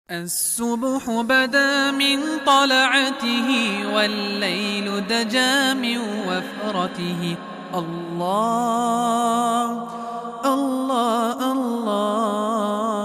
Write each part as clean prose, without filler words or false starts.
الصبح بدا من طلعته والليل دجى من وفرته الله الله الله.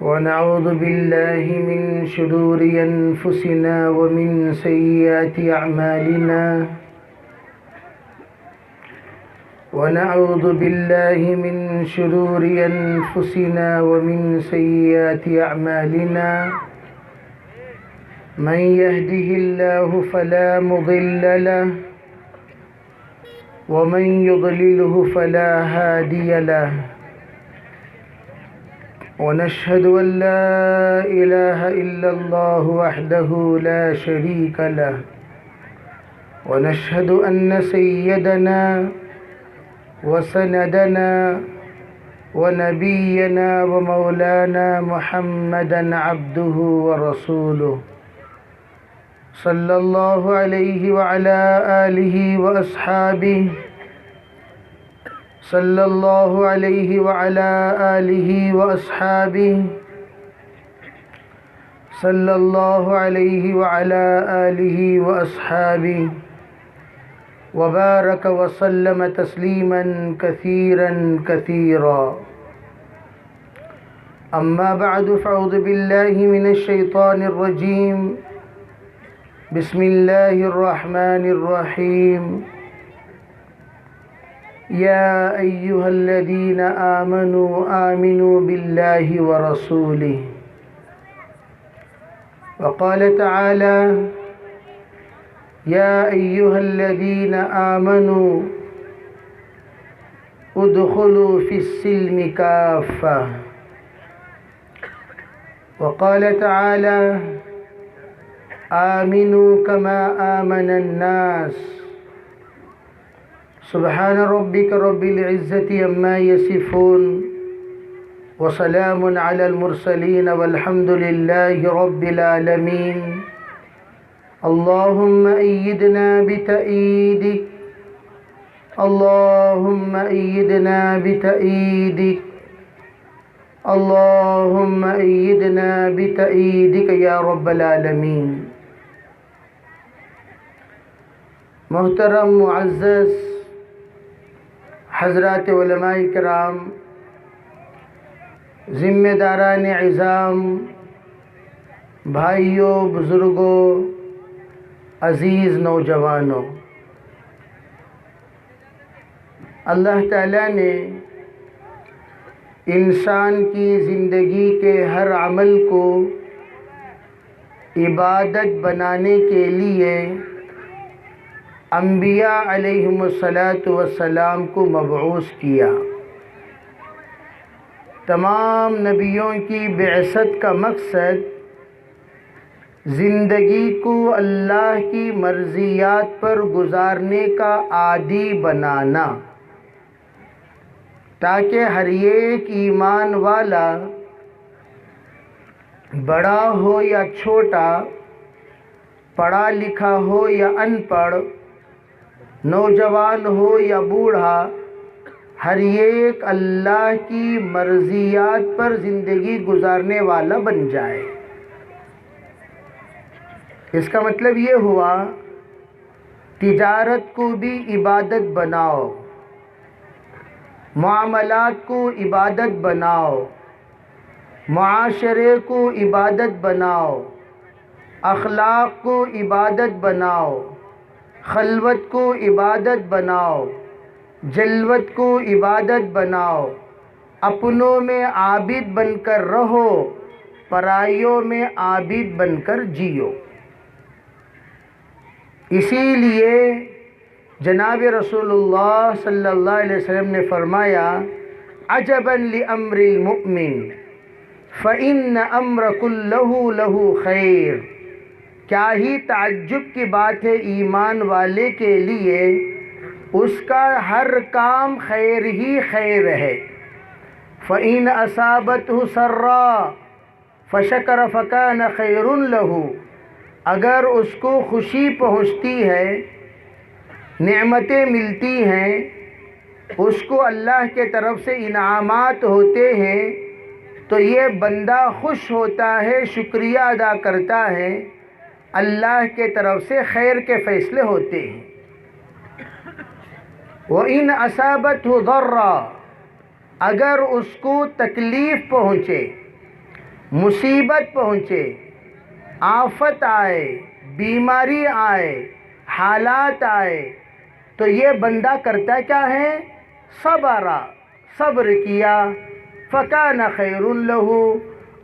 ونعوذ بالله من شرور أنفسنا ومن سيئات أعمالنا ونعوذ بالله من شرور أنفسنا ومن سيئات أعمالنا من يهده الله فلا مضل له ومن يضلله فلا هادي له ونشهد أن لا إله إلا الله وحده لا شريك له ونشهد أن سيدنا وسندنا ونبينا ومولانا محمدا عبده ورسوله صلى الله عليه وعلى آله وأصحابه صلى الله عليه وعلى آله وأصحابه صلى الله عليه وعلى آله وأصحابه وبارك وسلم تسليما كثيرا كثيرا. أما بعد فأعوذ بالله من الشيطان الرجيم. بسم الله الرحمن الرحيم. يا أيها الذين آمنوا بالله ورسوله. وقال تعالى: يا أيها الذين آمنوا ادخلوا في السلم كافة. وقال تعالى: آمنوا كما آمن الناس. سبحان ربك رب العزة عما يصفون وسلام على المرسلين والحمد لله رب العالمين. اللهم أيدنا بتأييدك، اللهم أيدنا بتأييدك، اللهم أيدنا بتأييدك يا رب العالمين. محترم معزز حضرات علماء کرام، ذمہ داران عظام، بھائیوں، بزرگوں، عزیز نوجوانوں، اللہ تعالیٰ نے انسان کی زندگی کے ہر عمل کو عبادت بنانے کے لیے انبیاء علیہم الصلاۃ کو مبعوث کیا. تمام نبیوں کی بعثت کا مقصد زندگی کو اللہ کی مرضیات پر گزارنے کا عادی بنانا، تاکہ ہر ایک ایمان والا بڑا ہو یا چھوٹا، پڑھا لکھا ہو یا ان پڑھ، نوجوان ہو یا بوڑھا، ہر ایک اللہ کی مرضیات پر زندگی گزارنے والا بن جائے. اس کا مطلب یہ ہوا، تجارت کو بھی عبادت بناؤ، معاملات کو عبادت بناؤ، معاشرے کو عبادت بناؤ، اخلاق کو عبادت بناؤ، خلوت کو عبادت بناؤ، جلوت کو عبادت بناؤ. اپنوں میں عابد بن کر رہو، پرائیوں میں عابد بن کر جیو. اسی لیے جناب رسول اللہ صلی اللہ علیہ وسلم نے فرمایا: عجبا لامر المؤمن فإن امر كله له خیر. کیا ہی تعجب کی بات ہے ایمان والے کے لیے، اس کا ہر کام خیر ہی خیر ہے. فإن أصابته سرا فشکر فکان خیر له. اگر اس کو خوشی پہنچتی ہے، نعمتیں ملتی ہیں، اس کو اللہ کے طرف سے انعامات ہوتے ہیں، تو یہ بندہ خوش ہوتا ہے، شکریہ ادا کرتا ہے، اللہ کے طرف سے خیر کے فیصلے ہوتے ہیں. وَإِنْ أَصَابَتْهُ ضَرًّا. اگر اس کو تکلیف پہنچے، مصیبت پہنچے، آفت آئے، بیماری آئے، حالات آئے، تو یہ بندہ کرتا کیا ہے؟ صبر کیا. فَكَانَ خَيْرٌ لَهُ.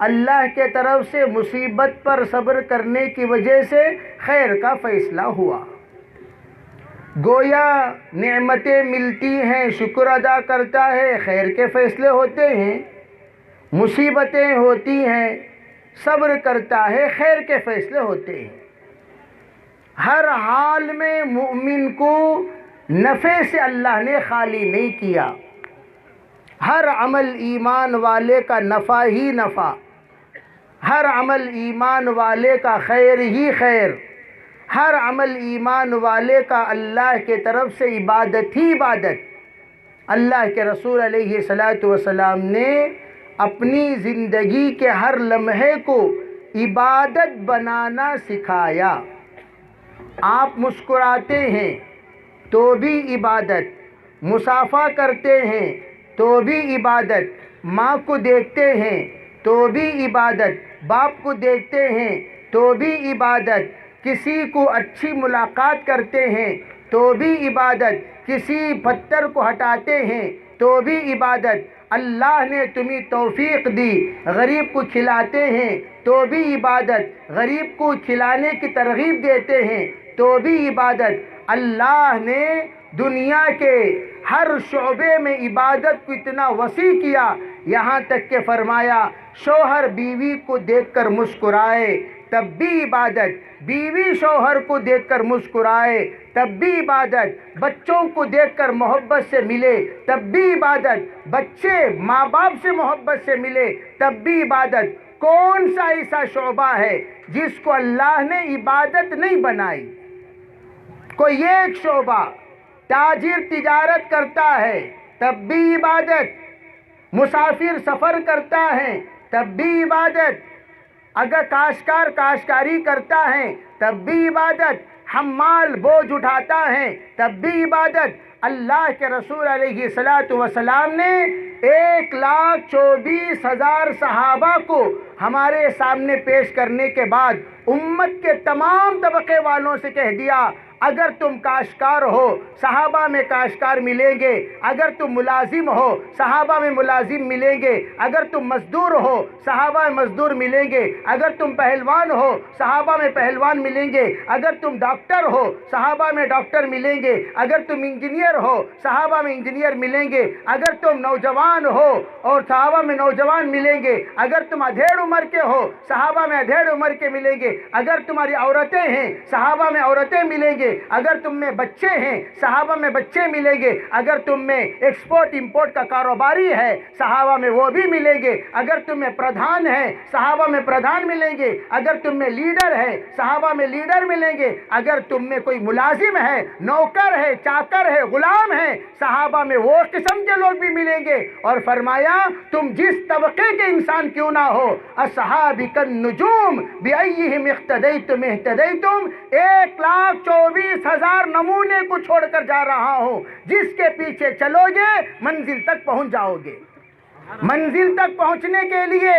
اللہ کے طرف سے مصیبت پر صبر کرنے کی وجہ سے خیر کا فیصلہ ہوا. گویا نعمتیں ملتی ہیں، شکر ادا کرتا ہے، خیر کے فیصلے ہوتے ہیں. مصیبتیں ہوتی ہیں، صبر کرتا ہے، خیر کے فیصلے ہوتے ہیں۔ ہر حال میں مومن کو نفع سے اللہ نے خالی نہیں کیا۔ ہر عمل ایمان والے کا نفع ہی نفع، ہر عمل ایمان والے کا خیر ہی خیر، ہر عمل ایمان والے کا اللہ کے طرف سے عبادت ہی عبادت۔ اللہ کے رسول علیہ الصلاۃ والسلام نے اپنی زندگی کے ہر لمحے کو عبادت بنانا سکھایا۔ آپ مسکراتے ہیں تو بھی عبادت، مصافحہ کرتے ہیں تو بھی عبادت، ماں کو دیکھتے ہیں تو بھی عبادت، باپ کو دیکھتے ہیں تو بھی عبادت، کسی کو اچھی ملاقات کرتے ہیں تو بھی عبادت، کسی پتھر کو ہٹاتے ہیں تو بھی عبادت۔ اللہ نے تمہیں توفیق دی، غریب کو کھلاتے ہیں تو بھی عبادت، غریب کو کھلانے کی ترغیب دیتے ہیں تو بھی عبادت۔ اللہ نے دنیا کے ہر شعبے میں عبادت کو اتنا وسیع کیا، یہاں تک کہ فرمایا شوہر بیوی کو دیکھ کر مسکرائے تب بھی عبادت، بیوی شوہر کو دیکھ کر مسکرائے تب بھی عبادت، بچوں کو دیکھ کر محبت سے ملے تب بھی عبادت، بچے ماں باپ سے محبت سے ملے تب بھی عبادت۔ کون سا ایسا شعبہ ہے جس کو اللہ نے عبادت نہیں بنائی؟ کوئی ایک شعبہ، تاجر تجارت کرتا ہے تب بھی عبادت، مسافر سفر کرتا ہے تب بھی عبادت، اگر کاشتکار کاشتکاری کرتا ہے تب بھی عبادت، حمال بوجھ اٹھاتا ہے تب بھی عبادت۔ اللہ کے رسول علیہ الصلاۃ والسلام نے 1,24,000 صحابہ کو ہمارے سامنے پیش کرنے کے بعد امت کے تمام طبقے والوں سے کہہ دیا، اگر تم کاشتکار ہو صحابہ میں کاشتکار ملیں گے، اگر تم ملازم ہو صحابہ میں ملازم ملیں گے، اگر تم مزدور ہو صحابہ میں مزدور ملیں گے، اگر تم پہلوان ہو صحابہ میں پہلوان ملیں گے، اگر تم ڈاکٹر ہو صحابہ میں ڈاکٹر ملیں گے، اگر تم انجینئر ہو صحابہ میں انجینئر ملیں گے، اگر تم نوجوان ہو اور صحابہ میں نوجوان ملیں گے، اگر تم ادھیڑ عمر کے ہو صحابہ میں ادھیڑ عمر کے ملیں گے، اگر تمہاری عورتیں ہیں صحابہ میں عورتیں ملیں گے، اگر تم میں بچے ہیں صحابہ میں بچے ملیں گے، اگر تم میں ایکسپورٹ امپورٹ کا کاروباری ہے صحابہ میں وہ بھی ملیں گے، اگر تم میں پردھان ہے صحابہ میں پردھان ملیں گے، اگر تم میں لیڈر ہے صحابہ میں لیڈر ملیں گے، اگر تم میں کوئی ملازم ہے، نوکر ہے، چاکر ہے، غلام ہے، صحابہ میں وہ قسم کے لوگ بھی ملیں گے۔ اور فرمایا تم جس طبقے کے انسان کیوں نہ ہو، اصحابک النجوم بأیہم اقتدیتم اہتدیتم، 1,24,000 نمونے کو چھوڑ کر جا رہا ہوں، جس کے پیچھے چلو گے منزل تک پہنچ جاؤ گے۔ منزل تک پہنچنے کے لیے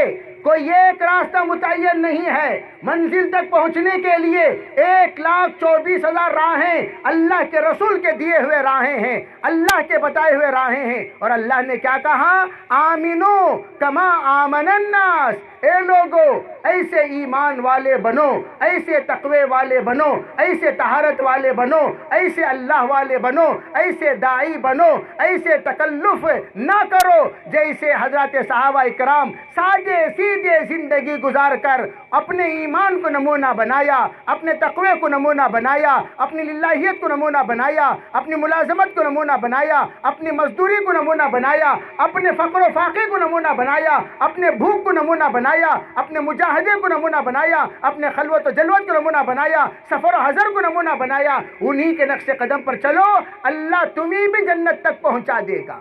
کوئی ایک راستہ متعین نہیں ہے، منزل تک پہنچنے کے لیے 1,24,000 راہیں اللہ کے رسول کے دیے ہوئے راہیں ہیں، اللہ کے بتائے ہوئے راہیں ہیں۔ اور اللہ نے کیا کہا؟ آمنو کما آمن الناس، اے لوگو ایسے ایمان والے بنو، ایسے تقوی والے بنو، ایسے طہارت والے بنو، ایسے اللہ والے بنو، ایسے داعی بنو، ایسے تکلف نہ کرو جیسے حضرات صحابہ اکرام سادے سیدھے زندگی گزار کر اپنے ایمان کو نمونہ بنایا، اپنے تقوی کو نمونہ بنایا، اپنی للہیت کو نمونہ بنایا، اپنی ملازمت کو نمونہ بنایا، اپنی مزدوری کو نمونہ بنایا، اپنے فقر و فاقے کو نمونہ بنایا، اپنے بھوک کو نمونہ بنایا، اپنے مجاہدے کو نمونہ بنایا، اپنے خلوت و جلوت کو نمونہ بنایا، سفر و حضر کو نمونہ بنایا۔ انہی کے نقش قدم پر چلو، اللہ تمہیں بھی جنت تک پہنچا دے گا۔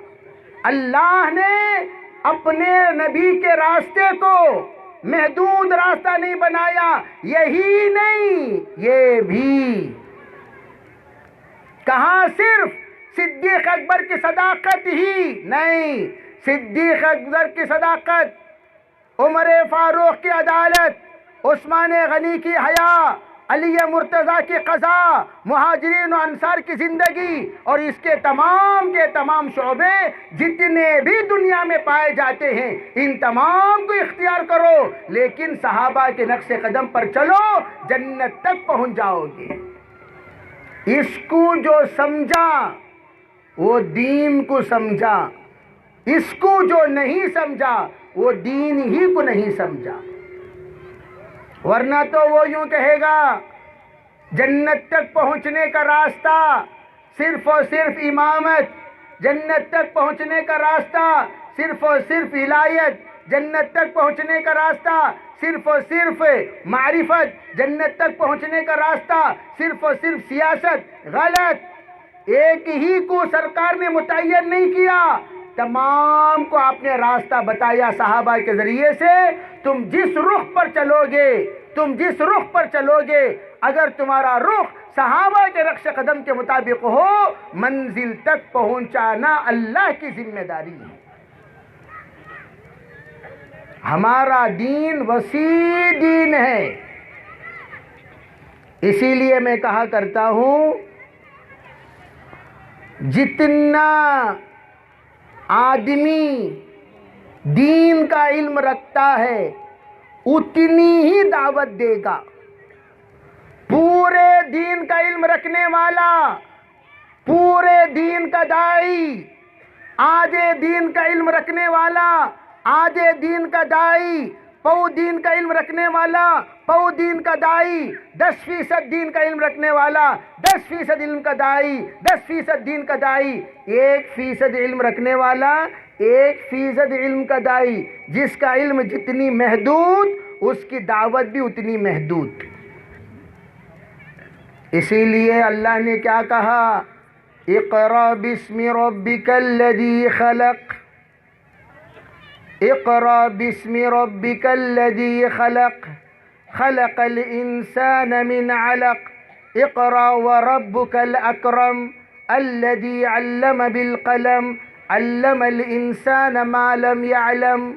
اللہ نے اپنے نبی کے راستے کو محدود راستہ نہیں بنایا، یہی نہیں یہ بھی کہاں صرف صدیق اکبر کی صداقت ہی نہیں، صدیق اکبر کی صداقت، عمر فاروق کی عدالت، عثمان غنی کی حیا، علی مرتضیٰ کی قضا، مہاجرین و انصار کی زندگی اور اس کے تمام شعبے جتنے بھی دنیا میں پائے جاتے ہیں، ان تمام کو اختیار کرو، لیکن صحابہ کے نقش قدم پر چلو، جنت تک پہنچ جاؤ گے۔ اس کو جو سمجھا وہ دین کو سمجھا، اس کو جو نہیں سمجھا وہ دین ہی کو نہیں سمجھا. ورنہ تو وہ یوں کہے گا جنت تک پہنچنے کا راستہ صرف اور صرف امامت، جنت تک پہنچنے کا راستہ صرف اور صرف ولایت، جنت تک پہنچنے کا راستہ صرف اور صرف معرفت، جنت تک پہنچنے کا راستہ صرف اور صرف سیاست. غلط. ایک ہی کو سرکار نے متعین نہیں کیا، تمام کو آپ نے راستہ بتایا صحابہ کے ذریعے سے. تم جس رخ پر چلو گے، تم جس رخ پر چلو گے، اگر تمہارا رخ صحابہ کے نقش قدم کے مطابق ہو، منزل تک پہنچانا اللہ کی ذمہ داری ہے. ہمارا دین وسیع دین ہے. اسی لیے میں کہا کرتا ہوں جتنا آدمی دین کا علم رکھتا ہے اتنی ہی دعوت دے گا. پورے دین کا علم رکھنے والا، پورے دین کا داعی، آدھے دین کا علم رکھنے والا، آدھے دین کا داعی، پو دین کا علم رکھنے والا، پو دین کا داعی، 10% دین کا علم رکھنے والا، 10% علم کا داعی، 10% دین کا داعی، 1% علم رکھنے والا، 1% علم کا داعی. جس کا علم جتنی محدود اس کی دعوت بھی اتنی محدود. اسی لیے اللہ نے کیا کہا؟ اقرأ باسم ربک الذی خلق، اقرأ باسم ربک الذی خلق، خلق الانسان من علق، اقرأ وربک الاکرم الذی علم بالقلم، علم الانسان ما لم يعلم.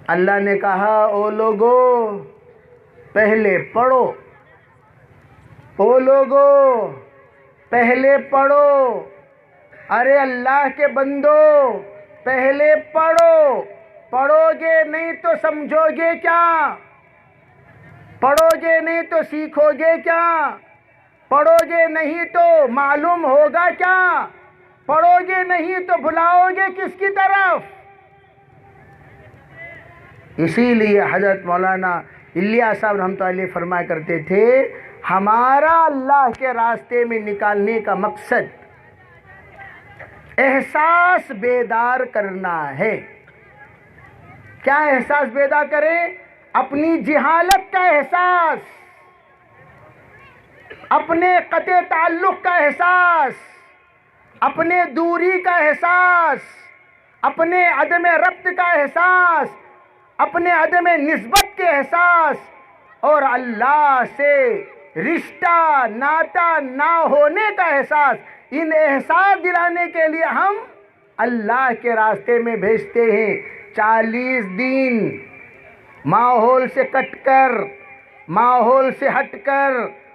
اللہ نے کہا او لوگو پہلے پڑھو، او لوگو پہلے پڑھو. ارے اللہ کے بندو پہلے پڑھو. پڑھو گے نہیں تو سمجھو گے کیا؟ پڑھو گے نہیں تو سیکھو گے کیا؟ پڑھو گے نہیں تو معلوم ہوگا کیا؟ پڑھو گے نہیں تو بھلاؤ گے کس کی طرف؟ اسی لیے حضرت مولانا الیاس صاحب رحمۃ اللہ علیہ فرمایا کرتے تھے ہمارا اللہ کے راستے میں نکالنے کا مقصد احساس بیدار کرنا ہے. کیا احساس بیدار کریں؟ اپنی جہالت کا احساس، اپنے قطع تعلق کا احساس، اپنے دوری کا احساس، اپنے عدم ربط کا احساس، اپنے عدم نسبت کے احساس، اور اللہ سے رشتہ ناتا نہ ہونے کا احساس. ان احساس دلانے کے لیے ہم اللہ کے راستے میں بھیجتے ہیں. 40 دن ماحول سے کٹ کر، ماحول سے ہٹ کر،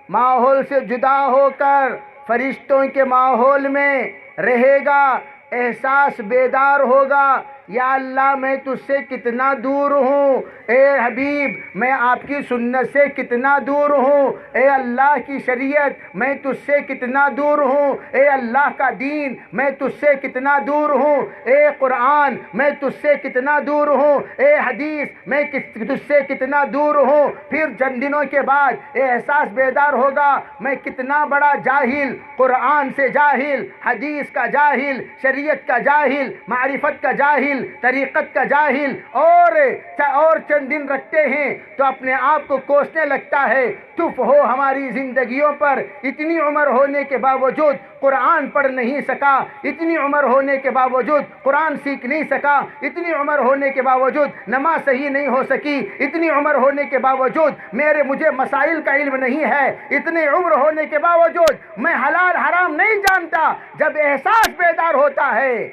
ماحول سے جدا ہو کر فرشتوں کے ماحول میں رہے گا. احساس بیدار ہوگا یا اللہ میں تجھ سے کتنا دور ہوں، اے حبیب میں آپ کی سنت سے کتنا دور ہوں، اے اللہ کی شریعت میں تجھ سے کتنا دور ہوں، اے اللہ کا دین میں تجھ سے کتنا دور ہوں، اے قرآن میں تجھ سے کتنا دور ہوں، اے حدیث میں تجھ سے کتنا دور ہوں. پھر چند دنوں کے بعد احساس بیدار ہوگا میں کتنا بڑا جاہل، قرآن سے جاہل، حدیث کا جاہل، شریعت کا جاہل، معرفت کا جاہل، طریقت کا جاہل. اور چند دن رکھتے ہیں تو اپنے آپ کو کوسنے لگتا ہے تف ہو ہماری زندگیوں پر. اتنی عمر ہونے کے باوجود قرآن پڑھ نہیں سکا، اتنی عمر ہونے کے باوجود قرآن سیکھ نہیں سکا، اتنی عمر ہونے کے باوجود نماز صحیح نہیں ہو سکی، اتنی عمر ہونے کے باوجود مجھے مسائل کا علم نہیں ہے، اتنی عمر ہونے کے باوجود میں حلال حرام نہیں جانتا. جب احساس بیدار ہوتا ہے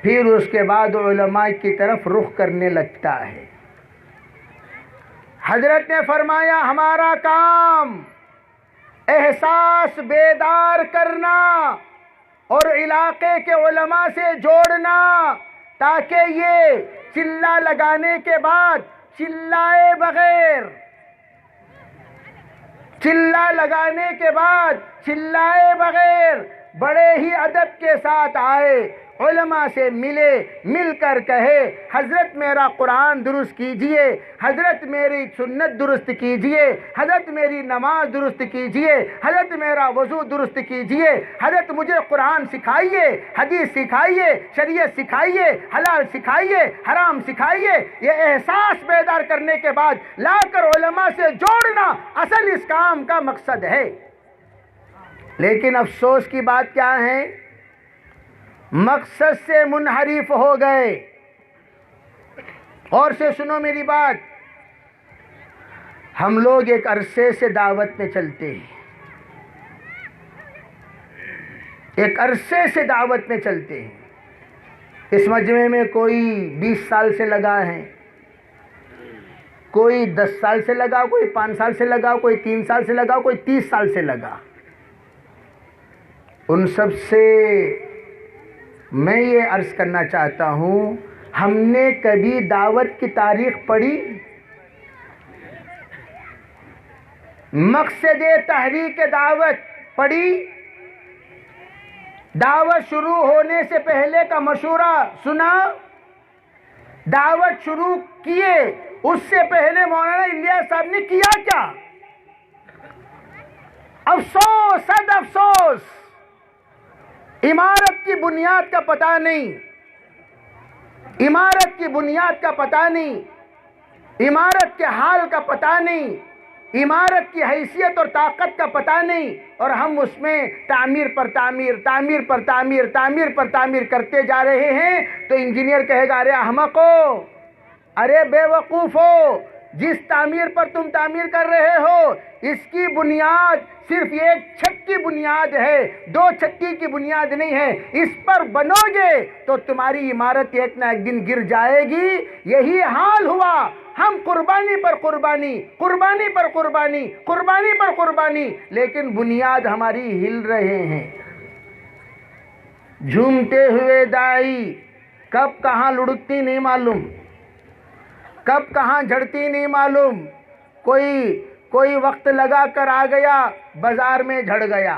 پھر اس کے بعد علماء کی طرف رخ کرنے لگتا ہے. حضرت نے فرمایا ہمارا کام احساس بیدار کرنا اور علاقے کے علماء سے جوڑنا تاکہ یہ چلا لگانے کے بعد چلائے بغیر، چلا لگانے کے بعد چلائے بغیر بڑے ہی ادب کے ساتھ آئے علماء سے ملے، مل کر کہے حضرت میرا قرآن درست کیجئے، حضرت میری سنت درست کیجئے، حضرت میری نماز درست کیجئے، حضرت میرا وضو درست کیجئے، حضرت مجھے قرآن سکھائیے، حدیث سکھائیے، شریعت سکھائیے، حلال سکھائیے، حرام سکھائیے۔ یہ احساس بیدار کرنے کے بعد لا کر علماء سے جوڑنا اصل اس کام کا مقصد ہے۔ لیکن افسوس کی بات کیا ہے؟ مقصد سے منحرف ہو گئے۔ اور سے سنو میری بات، ہم لوگ ایک عرصے سے دعوت میں چلتے ہیں، ایک عرصے سے دعوت میں چلتے ہیں۔ اس مجمع میں کوئی 20 سال سے لگا ہے، کوئی 10 سال سے لگا، کوئی 5 سال سے لگا، کوئی 3 سال سے لگا، کوئی 30 سال سے لگا۔ ان سب سے میں یہ عرض کرنا چاہتا ہوں، ہم نے کبھی دعوت کی تاریخ پڑھی؟ مقصد تحریک دعوت پڑھی؟ دعوت شروع ہونے سے پہلے کا مشورہ سنا؟ دعوت شروع کیے اس سے پہلے مولانا الیاس صاحب نے کیا کیا؟ افسوس، صد افسوس، عمارت کی بنیاد کا پتہ نہیں، عمارت کی بنیاد کا پتہ نہیں، عمارت کے حال کا پتہ نہیں، عمارت کی حیثیت اور طاقت کا پتہ نہیں، اور ہم اس میں تعمیر پر تعمیر، تعمیر پر تعمیر، تعمیر پر تعمیر کرتے جا رہے ہیں۔ تو انجینئر کہے گا ارے احمقو، ارے بے وقوفو، جس تعمیر پر تم تعمیر کر رہے ہو اس کی بنیاد صرف ایک چھت کی بنیاد ہے، 2 چھتی کی بنیاد نہیں ہے۔ اس پر بنو گے تو تمہاری عمارت ایک نہ ایک دن گر جائے گی۔ یہی حال ہوا، ہم قربانی پر قربانی، قربانی پر قربانی، قربانی پر قربانی، لیکن بنیاد ہماری ہل رہے ہیں۔ جھومتے ہوئے دائی کب کہاں لڑکتی نہیں معلوم، کب کہاں جھڑتی نہیں معلوم۔ کوئی وقت لگا کر آ گیا بازار میں جھڑ گیا،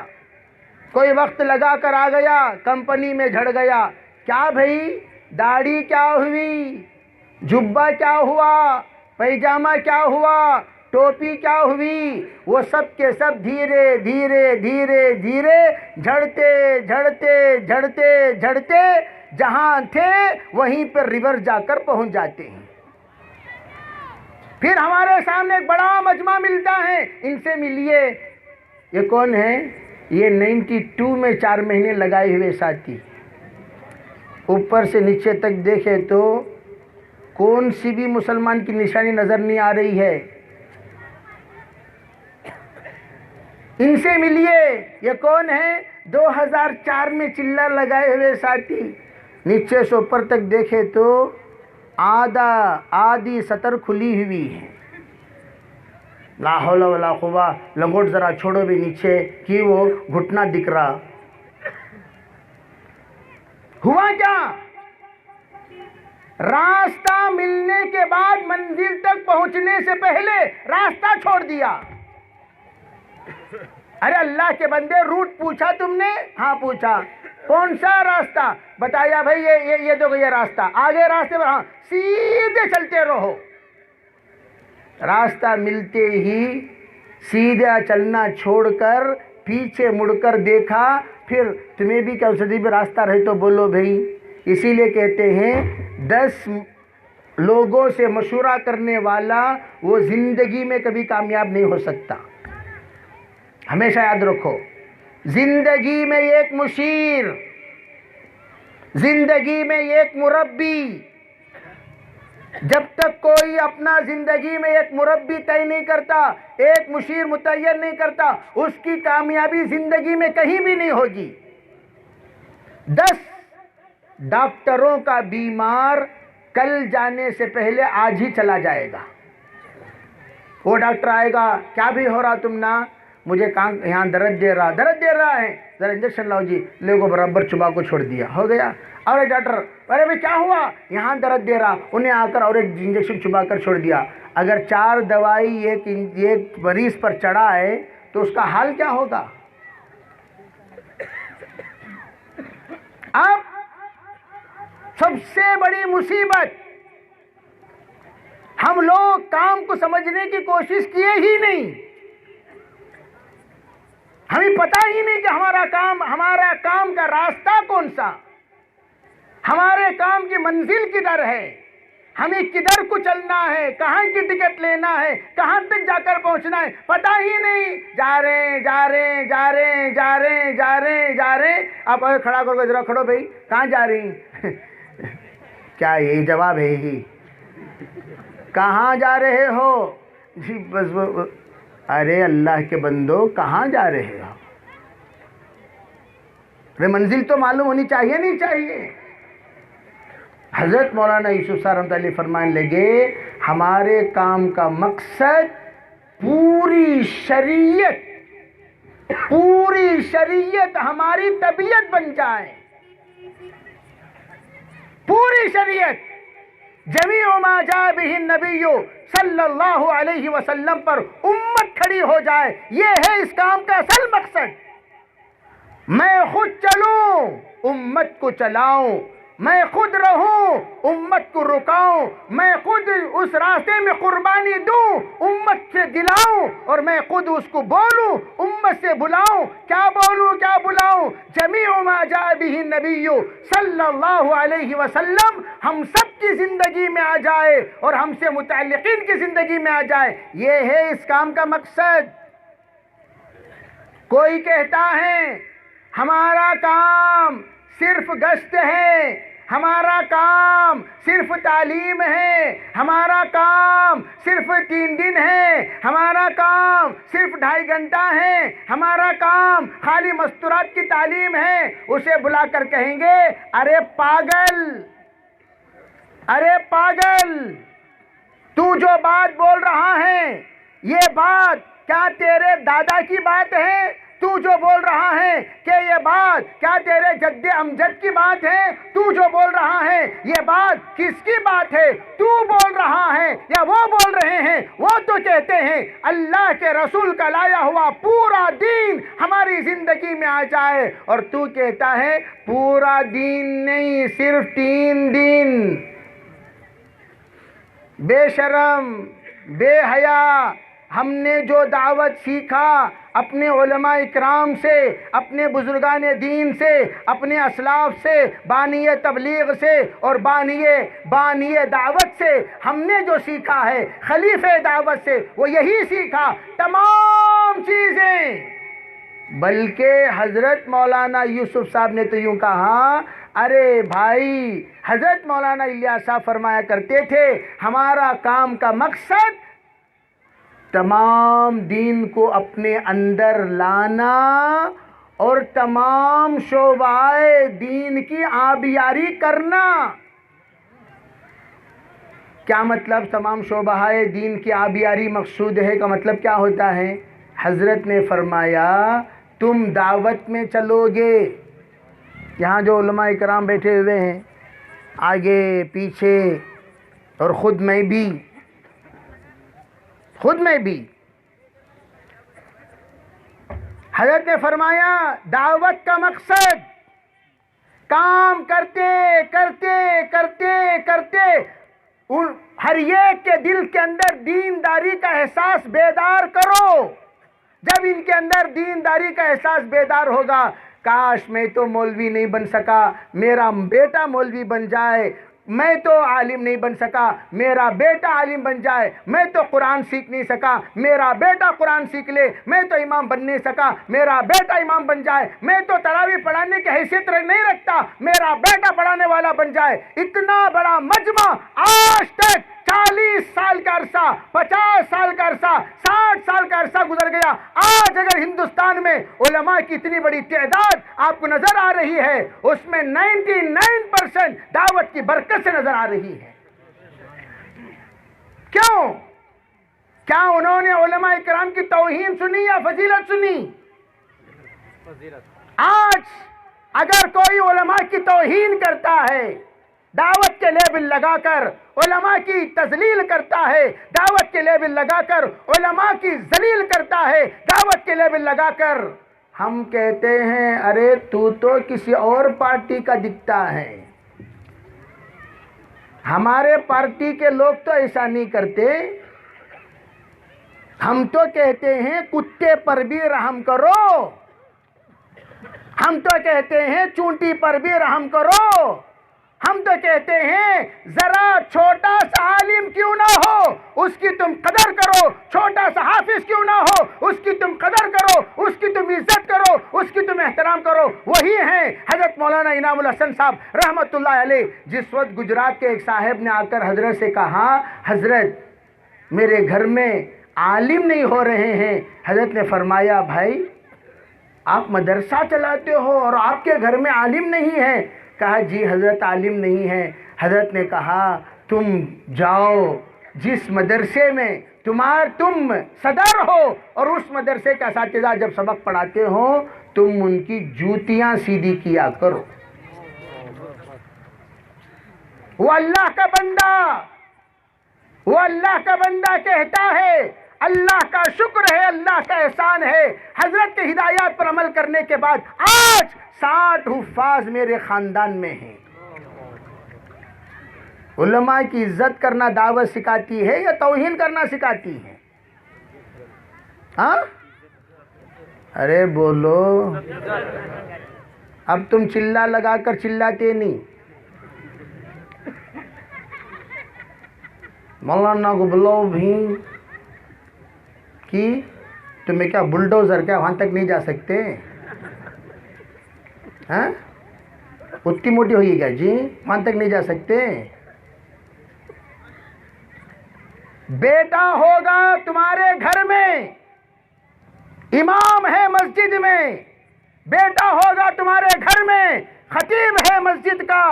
کوئی وقت لگا کر آ گیا کمپنی میں جھڑ گیا۔ کیا بھئی؟ داڑھی کیا ہوئی، جبہ کیا ہوا، پیجامہ کیا ہوا، ٹوپی کیا ہوئی؟ وہ سب کے سب دھیرے دھیرے دھیرے دھیرے جھڑتے جھڑتے جھڑتے جھڑتے جہاں تھے وہیں پر ریورس جا کر پہنچ جاتے ہیں۔ پھر ہمارے سامنے ایک بڑا مجمع ملتا ہے، ان سے ملیے۔ یہ کون ہے؟ یہ 92 میں 4 مہینے لگائے ہوئے ساتھی۔ اوپر سے نیچے تک دیکھے تو کون سی بھی مسلمان کی نشانی نظر نہیں آ رہی ہے۔ ان سے ملیے۔ یہ کون ہے؟ 2004 میں چلہ لگائے ہوئے ساتھی۔ نیچے سے اوپر تک دیکھے تو آدھی سطر کھلی ہوئی ہے۔ لا حول ولا قوہ، لنگوٹ ذرا چھوڑو بھی نیچے کہ وہ گھٹنا دکھ رہا۔ ہوا کیا؟ راستہ ملنے کے بعد منزل تک پہنچنے سے پہلے راستہ چھوڑ دیا۔ ارے اللہ کے بندے، روٹ پوچھا تم نے؟ ہاں پوچھا۔ کون سا راستہ؟ بتایا بھائی یہ دیکھو یہ راستہ، آگے راستے پر، ہاں سیدھے چلتے رہو۔ راستہ ملتے ہی سیدھا چلنا چھوڑ کر پیچھے مڑ کر دیکھا، پھر تمہیں بھی کیا صدی بھی راستہ رہے تو بولو بھائی۔ اسی لیے کہتے ہیں 10 لوگوں سے مشورہ کرنے والا وہ زندگی میں کبھی کامیاب نہیں ہو سکتا۔ ہمیشہ یاد رکھو، زندگی میں ایک مشیر، زندگی میں ایک مربی، جب تک کوئی اپنا زندگی میں ایک مربی طے نہیں کرتا، ایک مشیر متعین نہیں کرتا، اس کی کامیابی زندگی میں کہیں بھی نہیں ہوگی۔ 10 ڈاکٹروں کا بیمار کل جانے سے پہلے آج ہی چلا جائے گا۔ وہ ڈاکٹر آئے گا، کیا بھی ہو رہا تم نا؟ مجھے یہاں درد دے رہا ہے، ذرا انجیکشن لاؤ جی، لے کو برابر چبا کو چھوڑ دیا، ہو گیا۔ اور ایک ڈاکٹر، ارے بھائی کیا ہوا؟ یہاں درد دے رہا، انہیں آ کر اور ایک انجیکشن چبا کر چھوڑ دیا۔ اگر 4 دوائی ایک مریض پر چڑھا ہے تو اس کا حال کیا ہوگا؟ اب سب سے بڑی مصیبت، ہم لوگ کام کو سمجھنے کی کوشش کیے ہی نہیں، ہمیں پتہ ہی نہیں کہ ہمارا کام کا راستہ کون سا، ہمارے کام کی منزل کدھر ہے، ہمیں کدھر کو چلنا ہے، کہاں کی ٹکٹ لینا ہے، کہاں تک جا کر پہنچنا ہے، پتہ ہی نہیں، جا رہے ہیں۔ آپ کھڑا کر کے ذرا کھڑو بھائی، کہاں جا رہی ہیں؟ کیا یہی جواب ہے ہی؟ کہاں جا رہے ہو؟ جی بس ارے اللہ کے بندو کہاں جا رہے ہو؟ ارے منزل تو معلوم ہونی چاہیے نہیں چاہیے؟ حضرت مولانا یوسف صاحب رحمۃ اللہ علیہ فرمانے لگے ہمارے کام کا مقصد پوری شریعت ہماری طبیعت بن جائے، پوری شریعت جمیع ما جاء به النبی صلی اللہ علیہ وسلم پر امت کھڑی ہو جائے، یہ ہے اس کام کا اصل مقصد۔ میں خود چلوں امت کو چلاؤں، میں خود رہوں امت کو رکاؤں، میں خود اس راستے میں قربانی دوں امت سے دلاؤں، اور میں خود اس کو بولوں امت سے بلاؤں۔ کیا بولوں کیا بلاؤں؟ جمیع ما جاء به النبی صلی اللہ علیہ وسلم ہم سب کی زندگی میں آ جائے اور ہم سے متعلقین کی زندگی میں آ جائے، یہ ہے اس کام کا مقصد۔ کوئی کہتا ہے ہمارا کام صرف گشت ہے، ہمارا کام صرف تعلیم ہے، ہمارا کام صرف 3 دن ہے، ہمارا کام صرف 2.5 گھنٹہ ہے، ہمارا کام خالی مستورات کی تعلیم ہے۔ اسے بلا کر کہیں گے ارے پاگل، تو جو بات بول رہا ہے یہ بات کیا تیرے دادا کی بات ہے؟ تو جو بول رہا ہے کہ یہ بات کیا تیرے جد امجد کی بات ہے؟ تو جو بول رہا ہے یہ بات کس کی بات ہے؟ تو بول رہا ہے یا وہ بول رہے ہیں؟ وہ تو کہتے ہیں اللہ کے رسول کا لایا ہوا پورا دین ہماری زندگی میں آ جائے، اور تو کہتا ہے پورا دین نہیں صرف 3 دن۔ بے شرم، بے حیا، ہم نے جو دعوت سیکھا اپنے علماء اکرام سے، اپنے بزرگان دین سے، اپنے اسلاف سے، بانی تبلیغ سے اور بانی دعوت سے، ہم نے جو سیکھا ہے خلیفہ دعوت سے، وہ یہی سیکھا تمام چیزیں۔ بلکہ حضرت مولانا یوسف صاحب نے تو یوں کہا، ارے بھائی حضرت مولانا الیاس صاحب فرمایا کرتے تھے ہمارا کام کا مقصد تمام دین کو اپنے اندر لانا اور تمام شعبۂ دین کی آبیاری کرنا۔ کیا مطلب تمام شعبۂ دین کی آبیاری مقصود ہے کا مطلب کیا ہوتا ہے؟ حضرت نے فرمایا تم دعوت میں چلو گے، یہاں جو علماء اکرام بیٹھے ہوئے ہیں آگے پیچھے اور خود میں بھی حضرت نے فرمایا دعوت کا مقصد کام کرتے ہر ایک کے دل کے اندر دینداری کا احساس بیدار کرو۔ جب ان کے اندر دینداری کا احساس بیدار ہوگا، کاش میں تو مولوی نہیں بن سکا، میرا بیٹا مولوی بن جائے، میں تو عالم نہیں بن سکا، میرا بیٹا عالم بن جائے، میں تو قرآن سیکھ نہیں سکا، میرا بیٹا قرآن سیکھ لے، میں تو امام بن نہیں سکا، میرا بیٹا امام بن جائے، میں تو تراویح پڑھانے کی حیثیت نہیں رکھتا، میرا بیٹا پڑھانے والا بن جائے۔ اتنا بڑا مجمع آج تک 40 سال کا عرصہ، 50 سال کا عرصہ، 60 سال کا عرصہ گزر گیا، آج اگر ہندوستان میں علماء کی اتنی بڑی تعداد آپ کو نظر آ رہی ہے، اس میں 99% دعوت کی برکت سے نظر آ رہی ہے۔ کیوں؟ کیا انہوں نے علماء کرام کی توہین سنی یا فضیلت سنی؟ آج اگر کوئی علماء کی توہین کرتا ہے، دعوت کے لیبل لگا کر علماء کی تذلیل کرتا ہے، دعوت کے لیبل لگا کر علماء کی ذلیل کرتا ہے، دعوت کے لیبل لگا کر، ہم کہتے ہیں ارے تو کسی اور پارٹی کا دکھتا ہے، ہمارے پارٹی کے لوگ تو ایسا نہیں کرتے. ہم تو کہتے ہیں کتے پر بھی رحم کرو. ہم تو کہتے ہیں چونٹی پر بھی رحم کرو. ہم تو کہتے ہیں ذرا چھوٹا سا عالم کیوں نہ ہو اس کی تم قدر کرو. چھوٹا سا حافظ کیوں نہ ہو اس کی تم قدر کرو. اس کی تم عزت کرو. اس کی تم احترام کرو. وہی ہیں حضرت مولانا انعام الحسن صاحب رحمت اللہ علیہ. جس وقت گجرات کے ایک صاحب نے آ کر حضرت سے کہا حضرت میرے گھر میں عالم نہیں ہو رہے ہیں. حضرت نے فرمایا بھائی آپ مدرسہ چلاتے ہو اور آپ کے گھر میں عالم نہیں ہے. کہا جی حضرت عالم نہیں ہے. حضرت نے کہا تم جاؤ جس مدرسے میں تم صدر ہو اور اس مدرسے کا اساتذہ جب سبق پڑھاتے ہو تم ان کی جوتیاں سیدھی کیا کرو. وہ اللہ کا بندہ کہتا ہے اللہ کا شکر ہے اللہ کا احسان ہے حضرت کے ہدایات پر عمل کرنے کے بعد آج 60 حفاظ میرے خاندان میں ہیں. علماء کی عزت کرنا دعوت سکھاتی ہے یا توہین کرنا سکھاتی ہے؟ ہاں ارے بولو. اب تم چلا لگا کر چلاتے نہیں. مولانا کو بلاؤ بھی کہ تمہیں کیا بلڈوزر کیا وہاں تک نہیں جا سکتے؟ ہاں اتنی موٹی ہوئی گیا جی وہاں تک نہیں جا سکتے؟ بیٹا ہوگا تمہارے گھر میں امام ہے مسجد میں. بیٹا ہوگا تمہارے گھر میں خطیب ہے مسجد کا.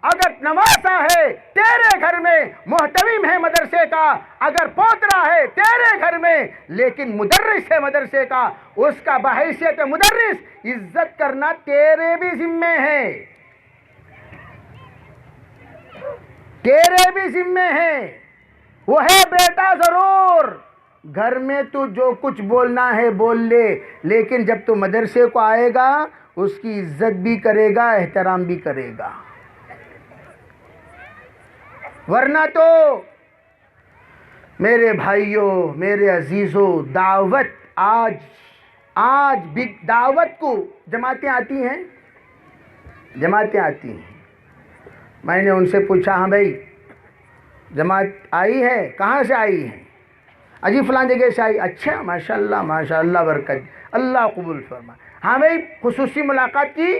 اگر نواسا ہے تیرے گھر میں محتمم ہے مدرسے کا. اگر پوترا ہے تیرے گھر میں لیکن مدرس ہے مدرسے کا. اس کا بحیثیت مدرس عزت کرنا تیرے بھی ذمے ہے. تیرے بھی ذمے ہے. وہ ہے بیٹا ضرور گھر میں تو جو کچھ بولنا ہے بول لے لیکن جب تو مدرسے کو آئے گا اس کی عزت بھی کرے گا احترام بھی کرے گا. ورنہ تو میرے بھائیوں میرے عزیزوں دعوت آج دعوت کو جماعتیں آتی ہیں. میں نے ان سے پوچھا ہاں بھائی جماعت آئی ہے کہاں سے آئی ہے؟ اجی فلاں جگہ سے آئی. اچھا ماشاء اللہ برکت اللہ قبول فرما. ہاں بھائی خصوصی ملاقات کی؟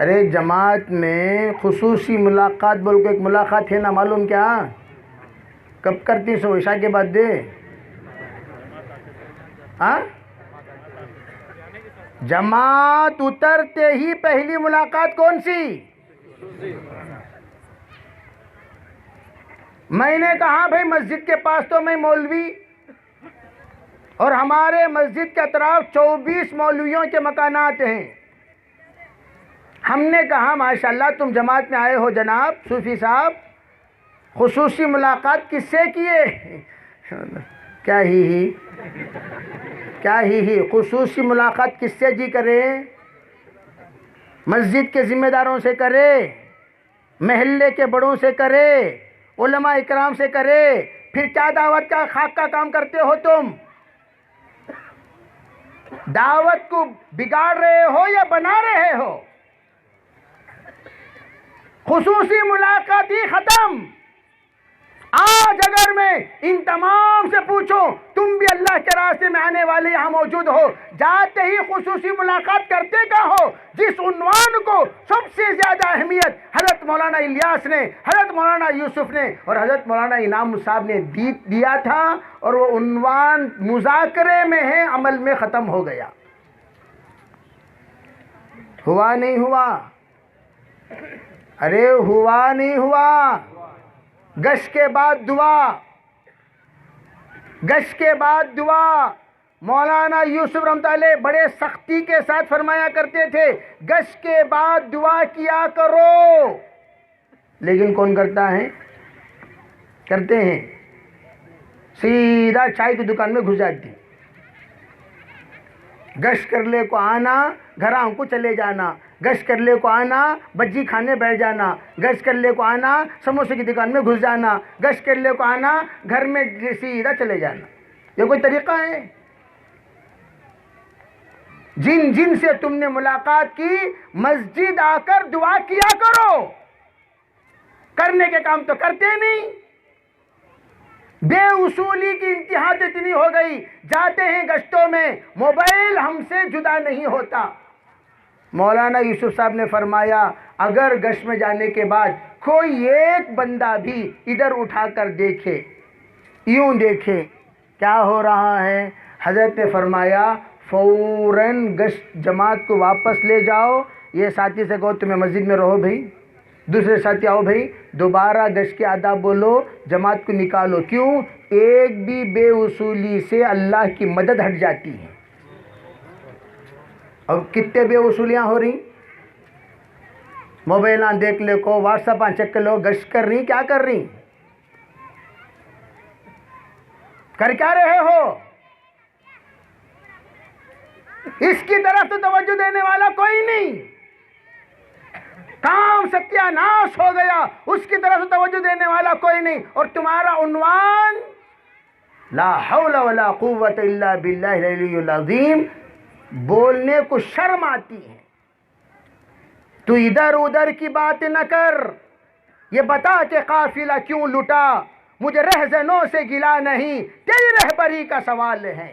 ارے جماعت میں خصوصی ملاقات بول کے ایک ملاقات ہے نا معلوم کیا کب کرتی سو عشاء کے بعد دے. ہاں جماعت اترتے ہی پہلی ملاقات کون سی؟ میں نے کہا بھائی مسجد کے پاس تو میں مولوی اور ہمارے مسجد کے اطراف 24 مولویوں کے مکانات ہیں. ہم نے کہا ماشاءاللہ تم جماعت میں آئے ہو جناب صوفی صاحب خصوصی ملاقات کس سے کیے؟ کیا ہی خصوصی ملاقات کس سے جی کرے؟ مسجد کے ذمہ داروں سے کرے, محلے کے بڑوں سے کرے, علماء اکرام سے کرے. پھر کیا دعوت کا خاک کا کام کرتے ہو تم؟ دعوت کو بگاڑ رہے ہو یا بنا رہے ہو؟ خصوصی ملاقات ہی ختم. آج اگر میں ان تمام سے پوچھوں تم بھی اللہ کے راستے میں آنے والے یہاں موجود ہو, جاتے ہی خصوصی ملاقات کرتے کا ہو جس عنوان کو سب سے زیادہ اہمیت حضرت مولانا الیاس نے, حضرت مولانا یوسف نے اور حضرت مولانا انعام صاحب نے دیا تھا, اور وہ عنوان مذاکرے میں ہے, عمل میں ختم ہو گیا. ہوا نہیں ہوا؟ ارے ہوا نہیں ہوا؟ گش کے بعد دعا مولانا یوسف رحمۃ اللہ علیہ بڑے سختی کے ساتھ فرمایا کرتے تھے, گش کے بعد دعا کیا کرو. لیکن کون کرتا ہے؟ کرتے ہیں سیدھا چائے کی دکان میں گھس جاتے ہیں. گش کر لے کو آنا, گھراں کو چلے جانا, گشت کرنے کو آنا بجی کھانے بیٹھ جانا، گشت کرنے کو آنا سموسے کی دکان میں گھس جانا، گشت کرنے کو آنا گھر میں سیدھا چلے جانا، یہ کوئی طریقہ ہے؟ جن جن سے تم نے ملاقات کی مسجد آ کر دعا کیا کرو، کرنے کے کام تو کرتے نہیں۔ بے اصولی کی انتہا تو اتنی ہو گئی، جاتے ہیں گشتوں میں موبائل ہم سے جدا نہیں ہوتا۔ مولانا یوسف صاحب نے فرمایا اگر گشت میں جانے کے بعد کوئی ایک بندہ بھی ادھر اٹھا کر دیکھے، یوں دیکھے کیا ہو رہا ہے، حضرت نے فرمایا فوراً گشت جماعت کو واپس لے جاؤ، یہ ساتھی سے کہو تمہیں مسجد میں رہو بھائی، دوسرے ساتھی آؤ بھائی دوبارہ گشت کے آداب بولو، جماعت کو نکالو۔ کیوں؟ ایک بھی بے اصولی سے اللہ کی مدد ہٹ جاتی ہے۔ اب کتنے بے اصولیاں ہو رہی، موبائل دیکھ لے کو، واٹس ایپ چیک کر لو، گشت کر رہی، کیا کر رہی، کر کیا رہے ہو؟ اس کی طرف تو توجہ دینے والا کوئی نہیں، کام ستیہ ناش ہو گیا، اس کی طرف توجہ دینے والا کوئی نہیں، اور تمہارا عنوان لا حول ولا قوت الا باللہ العلی العظیم، بولنے کو شرم آتی ہے۔ تو ادھر ادھر کی بات نہ کر، یہ بتا کہ قافلہ کیوں لٹا، مجھے رہزنوں سے گلا نہیں، تیری رہبری کا سوال ہے۔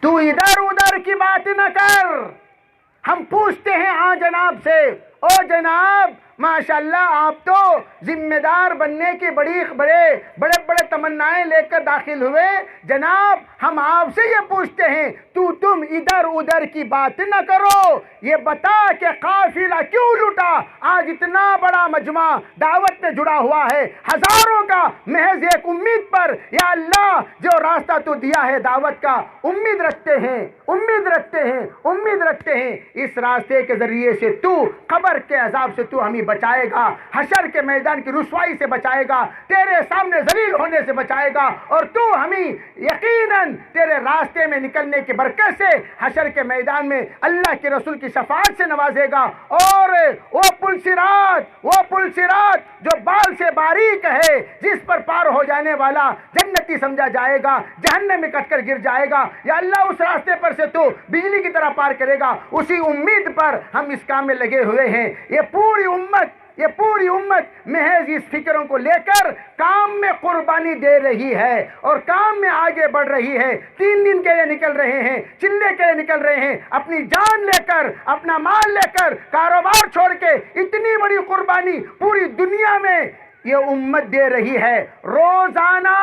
تو ادھر ادھر کی بات نہ کر، ہم پوچھتے ہیں ہاں جناب سے، او جناب ماشاءاللہ آپ تو ذمہ دار بننے کی بڑے تمنائیں لے کر داخل ہوئے، جناب ہم آپ سے یہ پوچھتے ہیں تم ادھر ادھر کی بات نہ کرو، یہ بتا کہ قافلہ کیوں لٹا۔ آج اتنا بڑا مجمع دعوت میں جڑا ہوا ہے، ہزاروں کا، محض ایک امید پر، یا اللہ جو راستہ تو دیا ہے دعوت کا، امید رکھتے ہیں، امید رکھتے ہیں، امید رکھتے ہیں اس راستے کے ذریعے سے تو قبر کے عذاب سے تو ہمیں بچائے گا، حشر کے میدان کی رسوائی سے بچائے گا، تیرے سامنے ذلیل ہونے سے بچائے گا، اور تو ہمیں یقیناً تیرے راستے میں نکلنے کی برکت سے حشر کے میدان میں اللہ کے رسول کی شفاعت سے نوازے گا، اور وہ پل صراط جو بال سے باریک ہے، جس پر پار ہو جانے والا جنتی سمجھا جائے گا، جہنم میں کٹ کر گر جائے گا، یا اللہ اس راستے پر سے تو بجلی کی طرح پار کرے گا، اسی امید پر ہم اس کام میں لگے ہوئے ہیں۔ یہ پوری امت محض اس فکروں کو لے کر کام میں قربانی دے رہی ہے اور کام میں آگے بڑھ رہی ہے، 3 دن کے لیے نکل رہے ہیں، چلے کے لیے نکل رہے ہیں، اپنی جان لے کر، اپنا مال لے کر، کاروبار چھوڑ کے، اتنی بڑی قربانی پوری دنیا میں یہ امت دے رہی ہے، روزانہ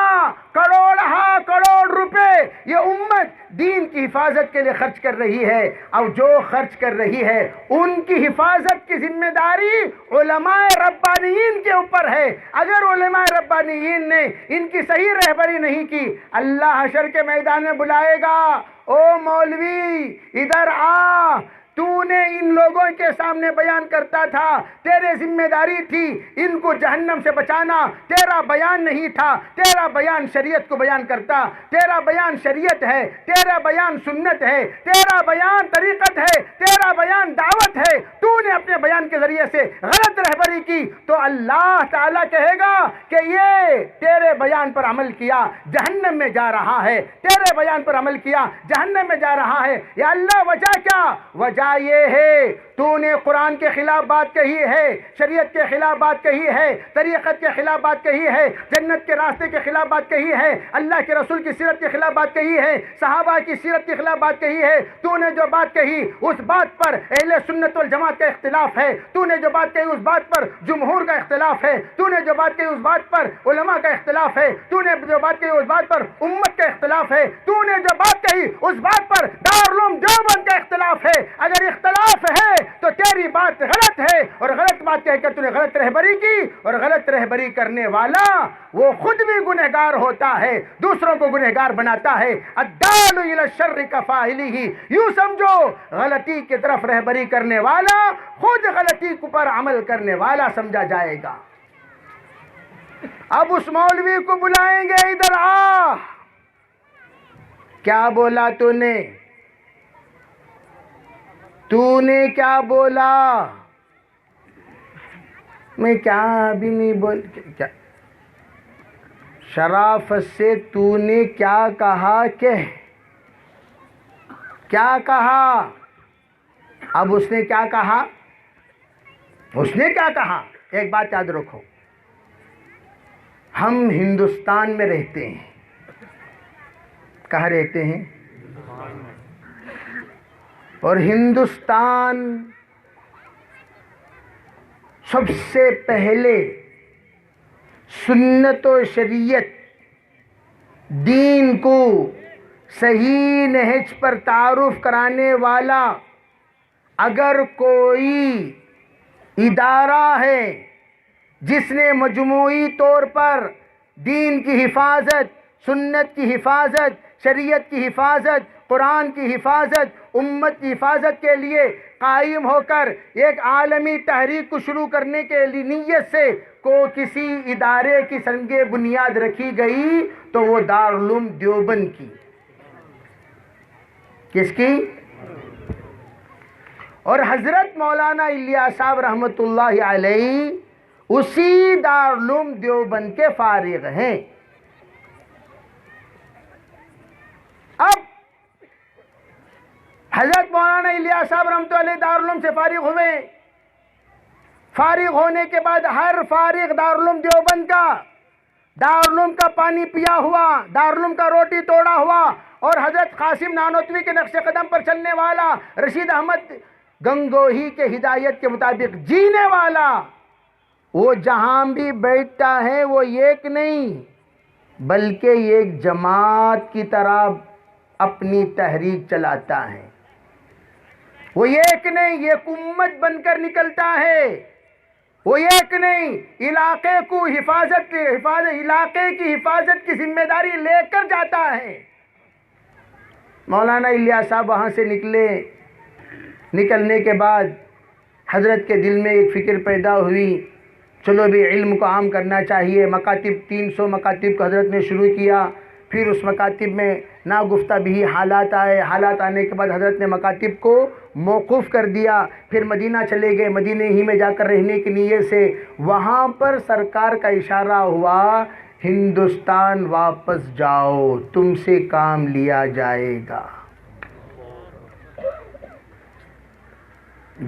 کروڑ روپے یہ امت دین کی حفاظت کے لیے خرچ کر رہی ہے، اور جو خرچ کر رہی ہے ان کی حفاظت کی ذمہ داری علماء ربانیین کے اوپر ہے۔ اگر علماء ربانیین نے ان کی صحیح رہبری نہیں کی، اللہ حشر کے میدان میں بلائے گا، او مولوی ادھر آ، تو نے ان لوگوں کے سامنے بیان کرتا تھا، تیرے ذمہ داری تھی ان کو جہنم سے بچانا، تیرا بیان نہیں تھا، تیرا بیان شریعت کو بیان کرتا، تیرا بیان شریعت ہے، تیرا بیان سنت ہے، تیرا بیان طریقت ہے، تیرا بیان دعوت ہے، تو نے اپنے بیان کے ذریعے سے غلط رہبری کی، تو اللہ تعالیٰ کہے گا کہ یہ تیرے بیان پر عمل کیا جہنم میں جا رہا ہے، تیرے بیان پر عمل کیا جہنم میں جا رہا ہے۔ یا اللہ وجہ کیا؟ وجہ یہ ہے تو نے قرآن کے خلاف بات کہی ہے، شریعت کے خلاف بات کہی ہے، طریقت کے خلاف بات کہی ہے، جنت کے راستے کے خلاف بات کہی ہے، اللہ کے رسول کی سیرت کے خلاف بات کہی ہے، صحابہ کی سیرت کے خلاف بات کہی ہے، تو نے جو بات کہی اس بات پر اہل سنت والجماعت کا اختلاف ہے، تو نے جو بات کہی اس بات پر جمہور کا اختلاف ہے، تو نے جو بات کہی اس بات پر علماء کا اختلاف ہے، تو نے جو بات کہی اس بات پر امت کا اختلاف ہے، تو نے جو بات کہی اس بات پر دارالعلوم دیوبند کا اختلاف ہے۔ اگر اختلاف ہے تو تیری بات غلط ہے، اور غلط بات کہہ کر تو نے غلط رہبری کی، اور غلط رہبری کرنے والا وہ خود بھی گنہگار ہوتا ہے، دوسروں کو گنہگار بناتا ہے۔ الدال الی الشر کفاعلہ، یوں سمجھو غلطی کی طرف رہبری کرنے والا خود غلطی پر عمل کرنے والا سمجھا جائے گا۔ اب اس مولوی کو بلائیں گے، ادھر آ، کیا بولا تو نے؟ تو نے کیا بولا؟ میں کیا بھی نہیں بول کیا شرافت سے تو نے کیا کہا؟ کیا کہا؟ اب اس نے کیا کہا؟ اس نے کیا کہا؟ ایک بات یاد رکھو، ہم ہندوستان میں رہتے ہیں. کہاں رہتے ہیں؟ اور ہندوستان سب سے پہلے سنت و شریعت دین کو صحیح نہج پر تعارف کرانے والا اگر کوئی ادارہ ہے جس نے مجموعی طور پر دین کی حفاظت، سنت کی حفاظت، شریعت کی حفاظت، قرآن کی حفاظت، امت کی حفاظت کے لیے قائم ہو کر ایک عالمی تحریک کو شروع کرنے کے لیے نیت سے کسی ادارے کی سنگ بنیاد رکھی گئی تو وہ دارالعلوم دیوبند کی. کس کی؟ اور حضرت مولانا الیاس صاحب رحمۃ اللہ علیہ اسی دارالعلوم دیوبند کے فارغ ہیں. اب حضرت مولانا الیاس صاحب رحمۃ اللہ علیہ دارالعلوم سے فارغ ہوئے. فارغ ہونے کے بعد ہر فارغ دارالعلوم دیوبند کا دارالعلوم کا پانی پیا ہوا، دارالعلوم کا روٹی توڑا ہوا اور حضرت قاسم نانوتوی کے نقش قدم پر چلنے والا، رشید احمد گنگوہی کے ہدایت کے مطابق جینے والا، وہ جہاں بھی بیٹھتا ہے وہ ایک نہیں بلکہ ایک جماعت کی طرح اپنی تحریک چلاتا ہے. وہ ایک نہیں، ایک امت بن کر نکلتا ہے. وہ ایک نہیں، علاقے کو علاقے کی حفاظت کی ذمہ داری لے کر جاتا ہے. مولانا الیاس صاحب وہاں سے نکلنے کے بعد حضرت کے دل میں ایک فکر پیدا ہوئی، چلو بھی علم کو عام کرنا چاہیے. مکاتب 300 مکاتب کو حضرت نے شروع کیا. پھر اس مکاتب میں ناگفتہ بھی حالات آئے. حالات آنے کے بعد حضرت نے مکاتب کو موقوف کر دیا. پھر مدینہ چلے گئے، مدینہ ہی میں جا کر رہنے کی نیت سے. وہاں پر سرکار کا اشارہ ہوا، ہندوستان واپس جاؤ، تم سے کام لیا جائے گا.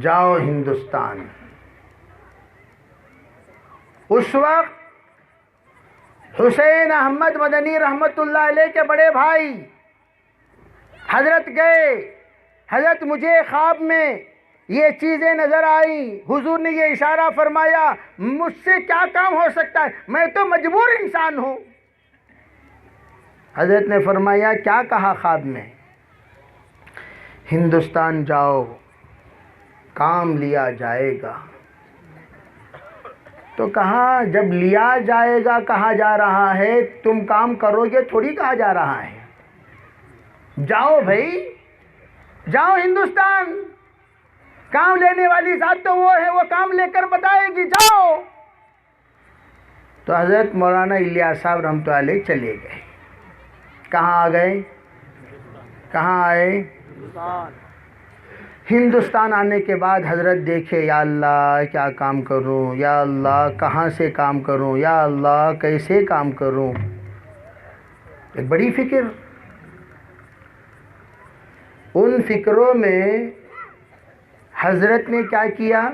جاؤ ہندوستان. اس وقت حسین احمد مدنی رحمت اللہ علیہ کے بڑے بھائی حضرت گئے. حضرت مجھے خواب میں یہ چیزیں نظر آئیں، حضور نے یہ اشارہ فرمایا، مجھ سے کیا کام ہو سکتا ہے، میں تو مجبور انسان ہوں. حضرت نے فرمایا کیا کہا خواب میں؟ ہندوستان جاؤ، کام لیا جائے گا. تو کہاں جب لیا جائے گا کہا جا رہا ہے، تم کام کرو گے تھوڑی کہا جا رہا ہے. جاؤ بھائی، جاؤ ہندوستان، کام لینے والی ذات تو وہ ہے، وہ کام لے کر بتائے گی، جاؤ. تو حضرت مولانا الیاس صاحب رحمۃ اللہ علیہ چلے گئے. کہاں آ گئے؟ کہاں آئے؟ ہندوستان آنے کے بعد حضرت دیکھے، یا اللہ کیا کام کروں، یا اللہ کہاں سے کام کروں، یا اللہ کیسے کام کروں. ایک بڑی فکر. ان فکروں میں حضرت نے کیا کیا؟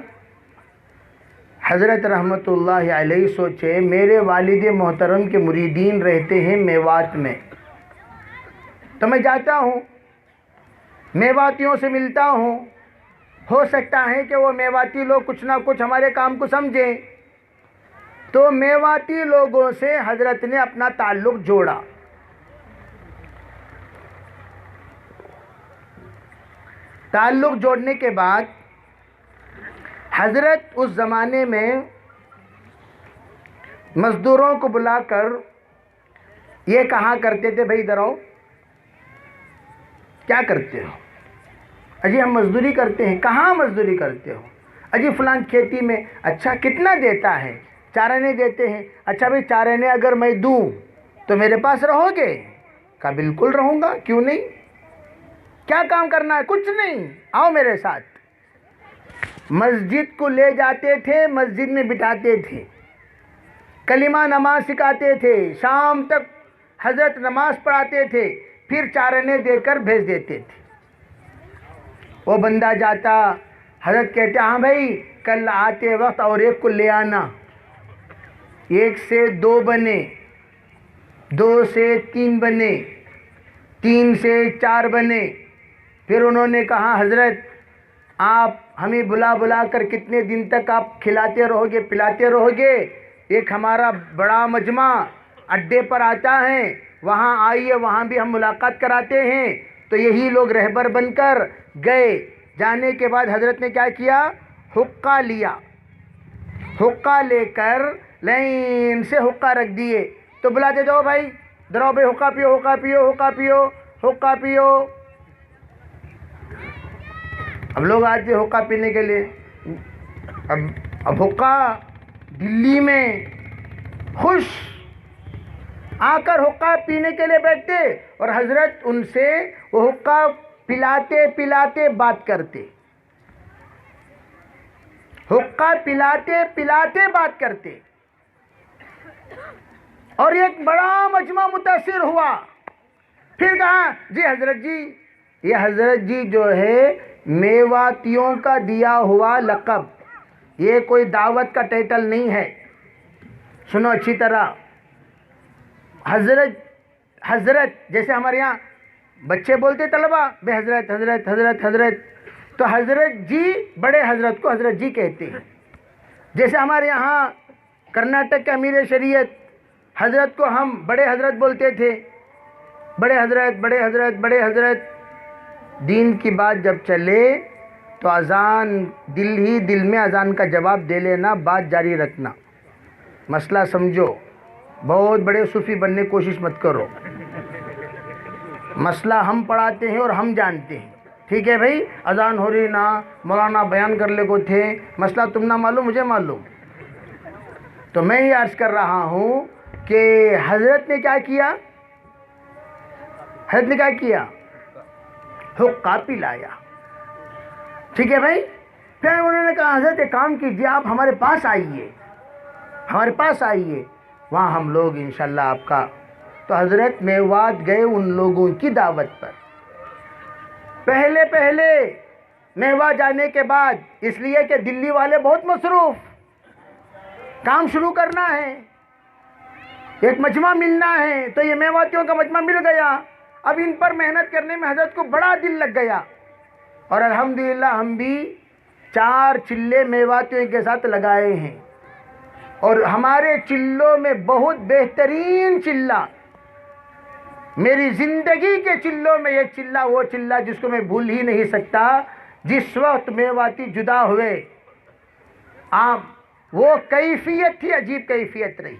حضرت رحمت اللہ علیہ سوچے میرے والد محترم کے مریدین رہتے ہیں میوات میں، تو میں جاتا ہوں، میواتیوں سے ملتا ہوں، ہو سکتا ہے کہ وہ میواتی لوگ کچھ نہ کچھ ہمارے کام کو سمجھیں. تو میواتی لوگوں سے حضرت نے اپنا تعلق جوڑا. تعلق جوڑنے کے بعد حضرت اس زمانے میں مزدوروں کو بلا کر یہ کہا کرتے تھے، بھائی ادھر آؤ، کیا کرتے ہو؟ اجی ہم مزدوری کرتے ہیں. کہاں مزدوری کرتے ہو؟ اجی فلان کھیتی میں. اچھا کتنا دیتا ہے؟ 4 آنے دیتے ہیں. اچھا بھائی 4 آنے اگر میں دوں تو میرے پاس رہو گے؟ کہا بالکل رہوں گا، کیوں نہیں. کیا کام کرنا ہے؟ کچھ نہیں، آؤ میرے ساتھ. مسجد کو لے جاتے تھے، مسجد میں بٹھاتے تھے، کلمہ نماز سکھاتے تھے، شام تک حضرت نماز پڑھاتے تھے، پھر چارنے دے کر بھیج دیتے تھے۔ وہ بندہ جاتا، حضرت کہتے ہاں بھائی کل آتے وقت اور ایک کو لے آنا، 1 سے 2 بنے، 2 سے 3 بنے، 3 سے 4 بنے۔ پھر انہوں نے کہا حضرت آپ ہمیں بلا بلا کر کتنے دن تک آپ کھلاتے رہو گے پلاتے رہو گے؟ ایک ہمارا بڑا مجمع اڈے پر آتا ہے، وہاں آئیے، وہاں بھی ہم ملاقات کراتے ہیں۔ تو یہی لوگ رہبر بن کر گئے۔ جانے کے بعد حضرت نے کیا کیا؟ حقہ لیا، حقہ لے کر لائن سے حقہ رکھ دیے۔ تو بلاتے جاؤ بھائی دراؤ بھائی حقہ پیو، حقہ پیو، حقہ پیو، حقہ پیو۔ اب لوگ آتے حقہ پینے کے لیے۔ اب حقہ دلی میں خوش آ کر حقہ پینے کے لیے بیٹھتے، اور حضرت ان سے وہ حقہ پلاتے پلاتے بات کرتے، حقہ پلاتے پلاتے بات کرتے، اور ایک بڑا مجمع متاثر ہوا۔ پھر کہا جی حضرت جی، یہ حضرت جی جو ہے میواتیوں کا دیا ہوا لقب، یہ کوئی دعوت کا ٹائٹل نہیں ہے۔ سنو اچھی طرح، حضرت جیسے ہمارے یہاں بچے بولتے طلبہ بے حضرت حضرت حضرت حضرت، تو حضرت جی بڑے حضرت کو حضرت جی کہتے ہیں۔ جیسے ہمارے یہاں کرناٹک کے امیر شریعت حضرت کو ہم بڑے حضرت بولتے تھے، بڑے حضرت بڑے حضرت بڑے حضرت۔ دین کی بات جب چلے تو اذان دل ہی دل میں اذان کا جواب دے لینا، بات جاری رکھنا، مسئلہ سمجھو، بہت بڑے صوفی بننے کی کوشش مت کرو۔ مسئلہ ہم پڑھاتے ہیں اور ہم جانتے ہیں، ٹھیک ہے بھائی؟ اذان ہو رہی نا، مولانا بیان کر لے کو تھے، مسئلہ تم نہ معلوم مجھے معلوم۔ تو میں یہ عرض کر رہا ہوں کہ حضرت نے کیا کیا؟ حضرت نے کیا کیا؟ حقہ پلایا، ٹھیک ہے بھائی؟ پھر انہوں نے کہا حضرت ایک کام کیجیے، آپ ہمارے پاس آئیے، ہمارے پاس آئیے، وہاں ہم لوگ انشاءاللہ آپ کا۔ تو حضرت میوات گئے ان لوگوں کی دعوت پر۔ پہلے میوات جانے کے بعد، اس لیے کہ دلی والے بہت مصروف، کام شروع کرنا ہے، ایک مجمع ملنا ہے، تو یہ میواتیوں کا مجمع مل گیا۔ اب ان پر محنت کرنے میں حضرت کو بڑا دل لگ گیا، اور الحمدللہ ہم بھی 4 چلے میواتیوں کے ساتھ لگائے ہیں، اور ہمارے چلوں میں بہت بہترین چلہ، میری زندگی کے چلوں میں ایک چلہ، وہ چلہ جس کو میں بھول ہی نہیں سکتا، جس وقت میواتی جدا ہوئے، وہ کیفیت تھی، عجیب کیفیت رہی،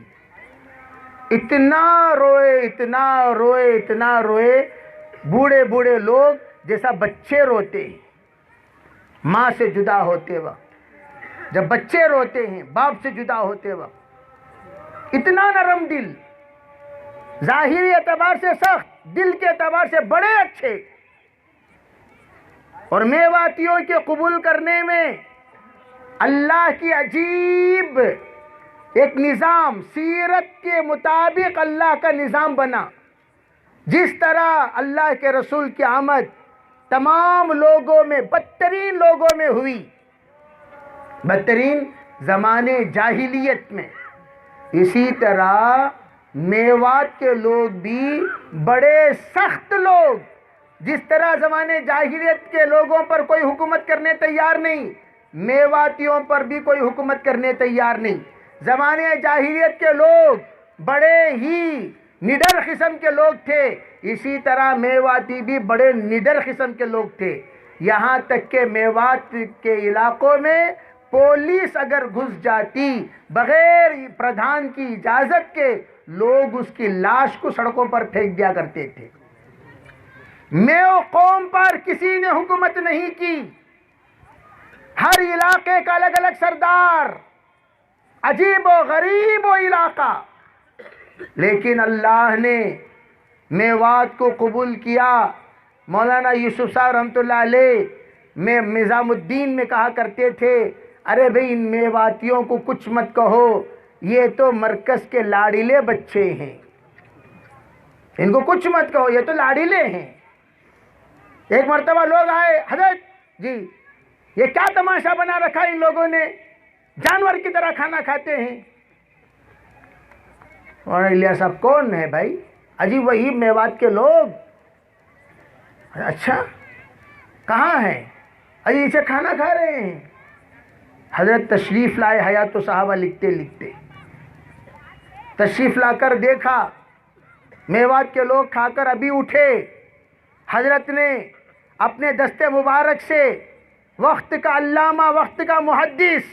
اتنا روئے اتنا روئے اتنا روئے، بوڑھے بوڑھے لوگ جیسا بچے روتے ہیں ماں سے جدا ہوتے وقت، جب بچے روتے ہیں باپ سے جدا ہوتے وقت، اتنا نرم دل، ظاہری اعتبار سے سخت، دل کے اعتبار سے بڑے اچھے، اور میواتیوں کے قبول کرنے میں اللہ کی عجیب ایک نظام، سیرت کے مطابق اللہ کا نظام بنا۔ جس طرح اللہ کے رسول کی آمد تمام لوگوں میں، بدترین لوگوں میں ہوئی، بدترین زمانے جاہلیت میں، اسی طرح میوات کے لوگ بھی بڑے سخت لوگ، جس طرح زمانے جاہلیت کے لوگوں پر کوئی حکومت کرنے تیار نہیں، میواتیوں پر بھی کوئی حکومت کرنے تیار نہیں۔ زمانے جاہلیت کے لوگ بڑے ہی نڈر قسم کے لوگ تھے، اسی طرح میواتی بھی بڑے نڈر قسم کے لوگ تھے، یہاں تک کہ میوات کے علاقوں میں پولیس اگر گھس جاتی بغیر پردھان کی اجازت کے، لوگ اس کی لاش کو سڑکوں پر پھینک دیا کرتے تھے۔ میو قوم پر کسی نے حکومت نہیں کی، ہر علاقے کا الگ الگ سردار، عجیب و غریب و علاقہ، لیکن اللہ نے میوات کو قبول کیا۔ مولانا یوسف صاحب رحمۃ اللہ علیہ نظام الدین میں کہا کرتے تھے، ارے بھئی ان میواتیوں کو کچھ مت کہو، یہ تو مرکز کے لاڑیلے بچے ہیں، ان کو کچھ مت کہو، یہ تو لاڑیلے ہیں۔ ایک مرتبہ لوگ آئے، حضرت جی یہ کیا تماشا بنا رکھا ان لوگوں نے، جانور کی طرح کھانا کھاتے ہیں۔ مولانا الیاس صاحب کون ہے بھائی؟ اجی وہی میوات کے لوگ۔ اچھا کہاں ہیں؟ اجی اسے کھانا کھا رہے ہیں۔ حضرت تشریف لائے حیات صحابہ لکھتے لکھتے، تشریف لا کر دیکھا میوات کے لوگ کھا کر ابھی اٹھے۔ حضرت نے اپنے دستے مبارک سے وقت کا علامہ، وقت کا محدث،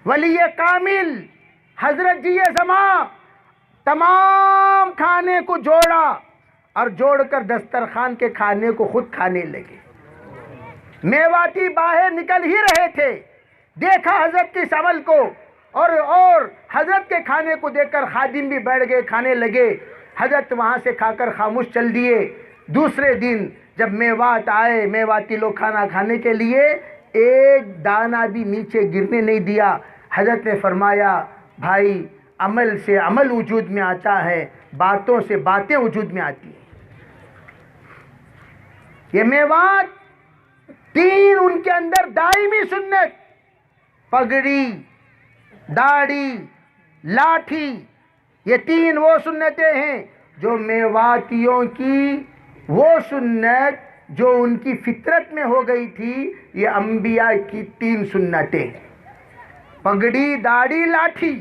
ولی کامل حضرت جی زماں تمام کھانے کو جوڑا اور جوڑ کر دسترخوان کے کھانے کو خود کھانے لگے۔ میواتی باہر نکل ہی رہے تھے، دیکھا حضرت کے اس عمل کو، اور حضرت کے کھانے کو دیکھ کر خادم بھی بیٹھ گئے، کھانے لگے۔ حضرت وہاں سے کھا کر خاموش چل دیے۔ دوسرے دن جب میوات آئے، میواتی لوگ کھانا کھانے کے لیے، ایک دانہ بھی نیچے گرنے نہیں دیا۔ حضرت نے فرمایا بھائی عمل سے عمل وجود میں آتا ہے، باتوں سے باتیں وجود میں آتی ہیں۔ یہ میوات تین ان کے اندر دائمی سنت، پگڑی، داڑھی، لاٹھی، یہ تین وہ سنتیں ہیں جو میواتیوں کی وہ سنت جو ان کی فطرت میں ہو گئی تھی، یہ انبیاء کی تین سنتیں، پگڑی، داڑھی، لاٹھی،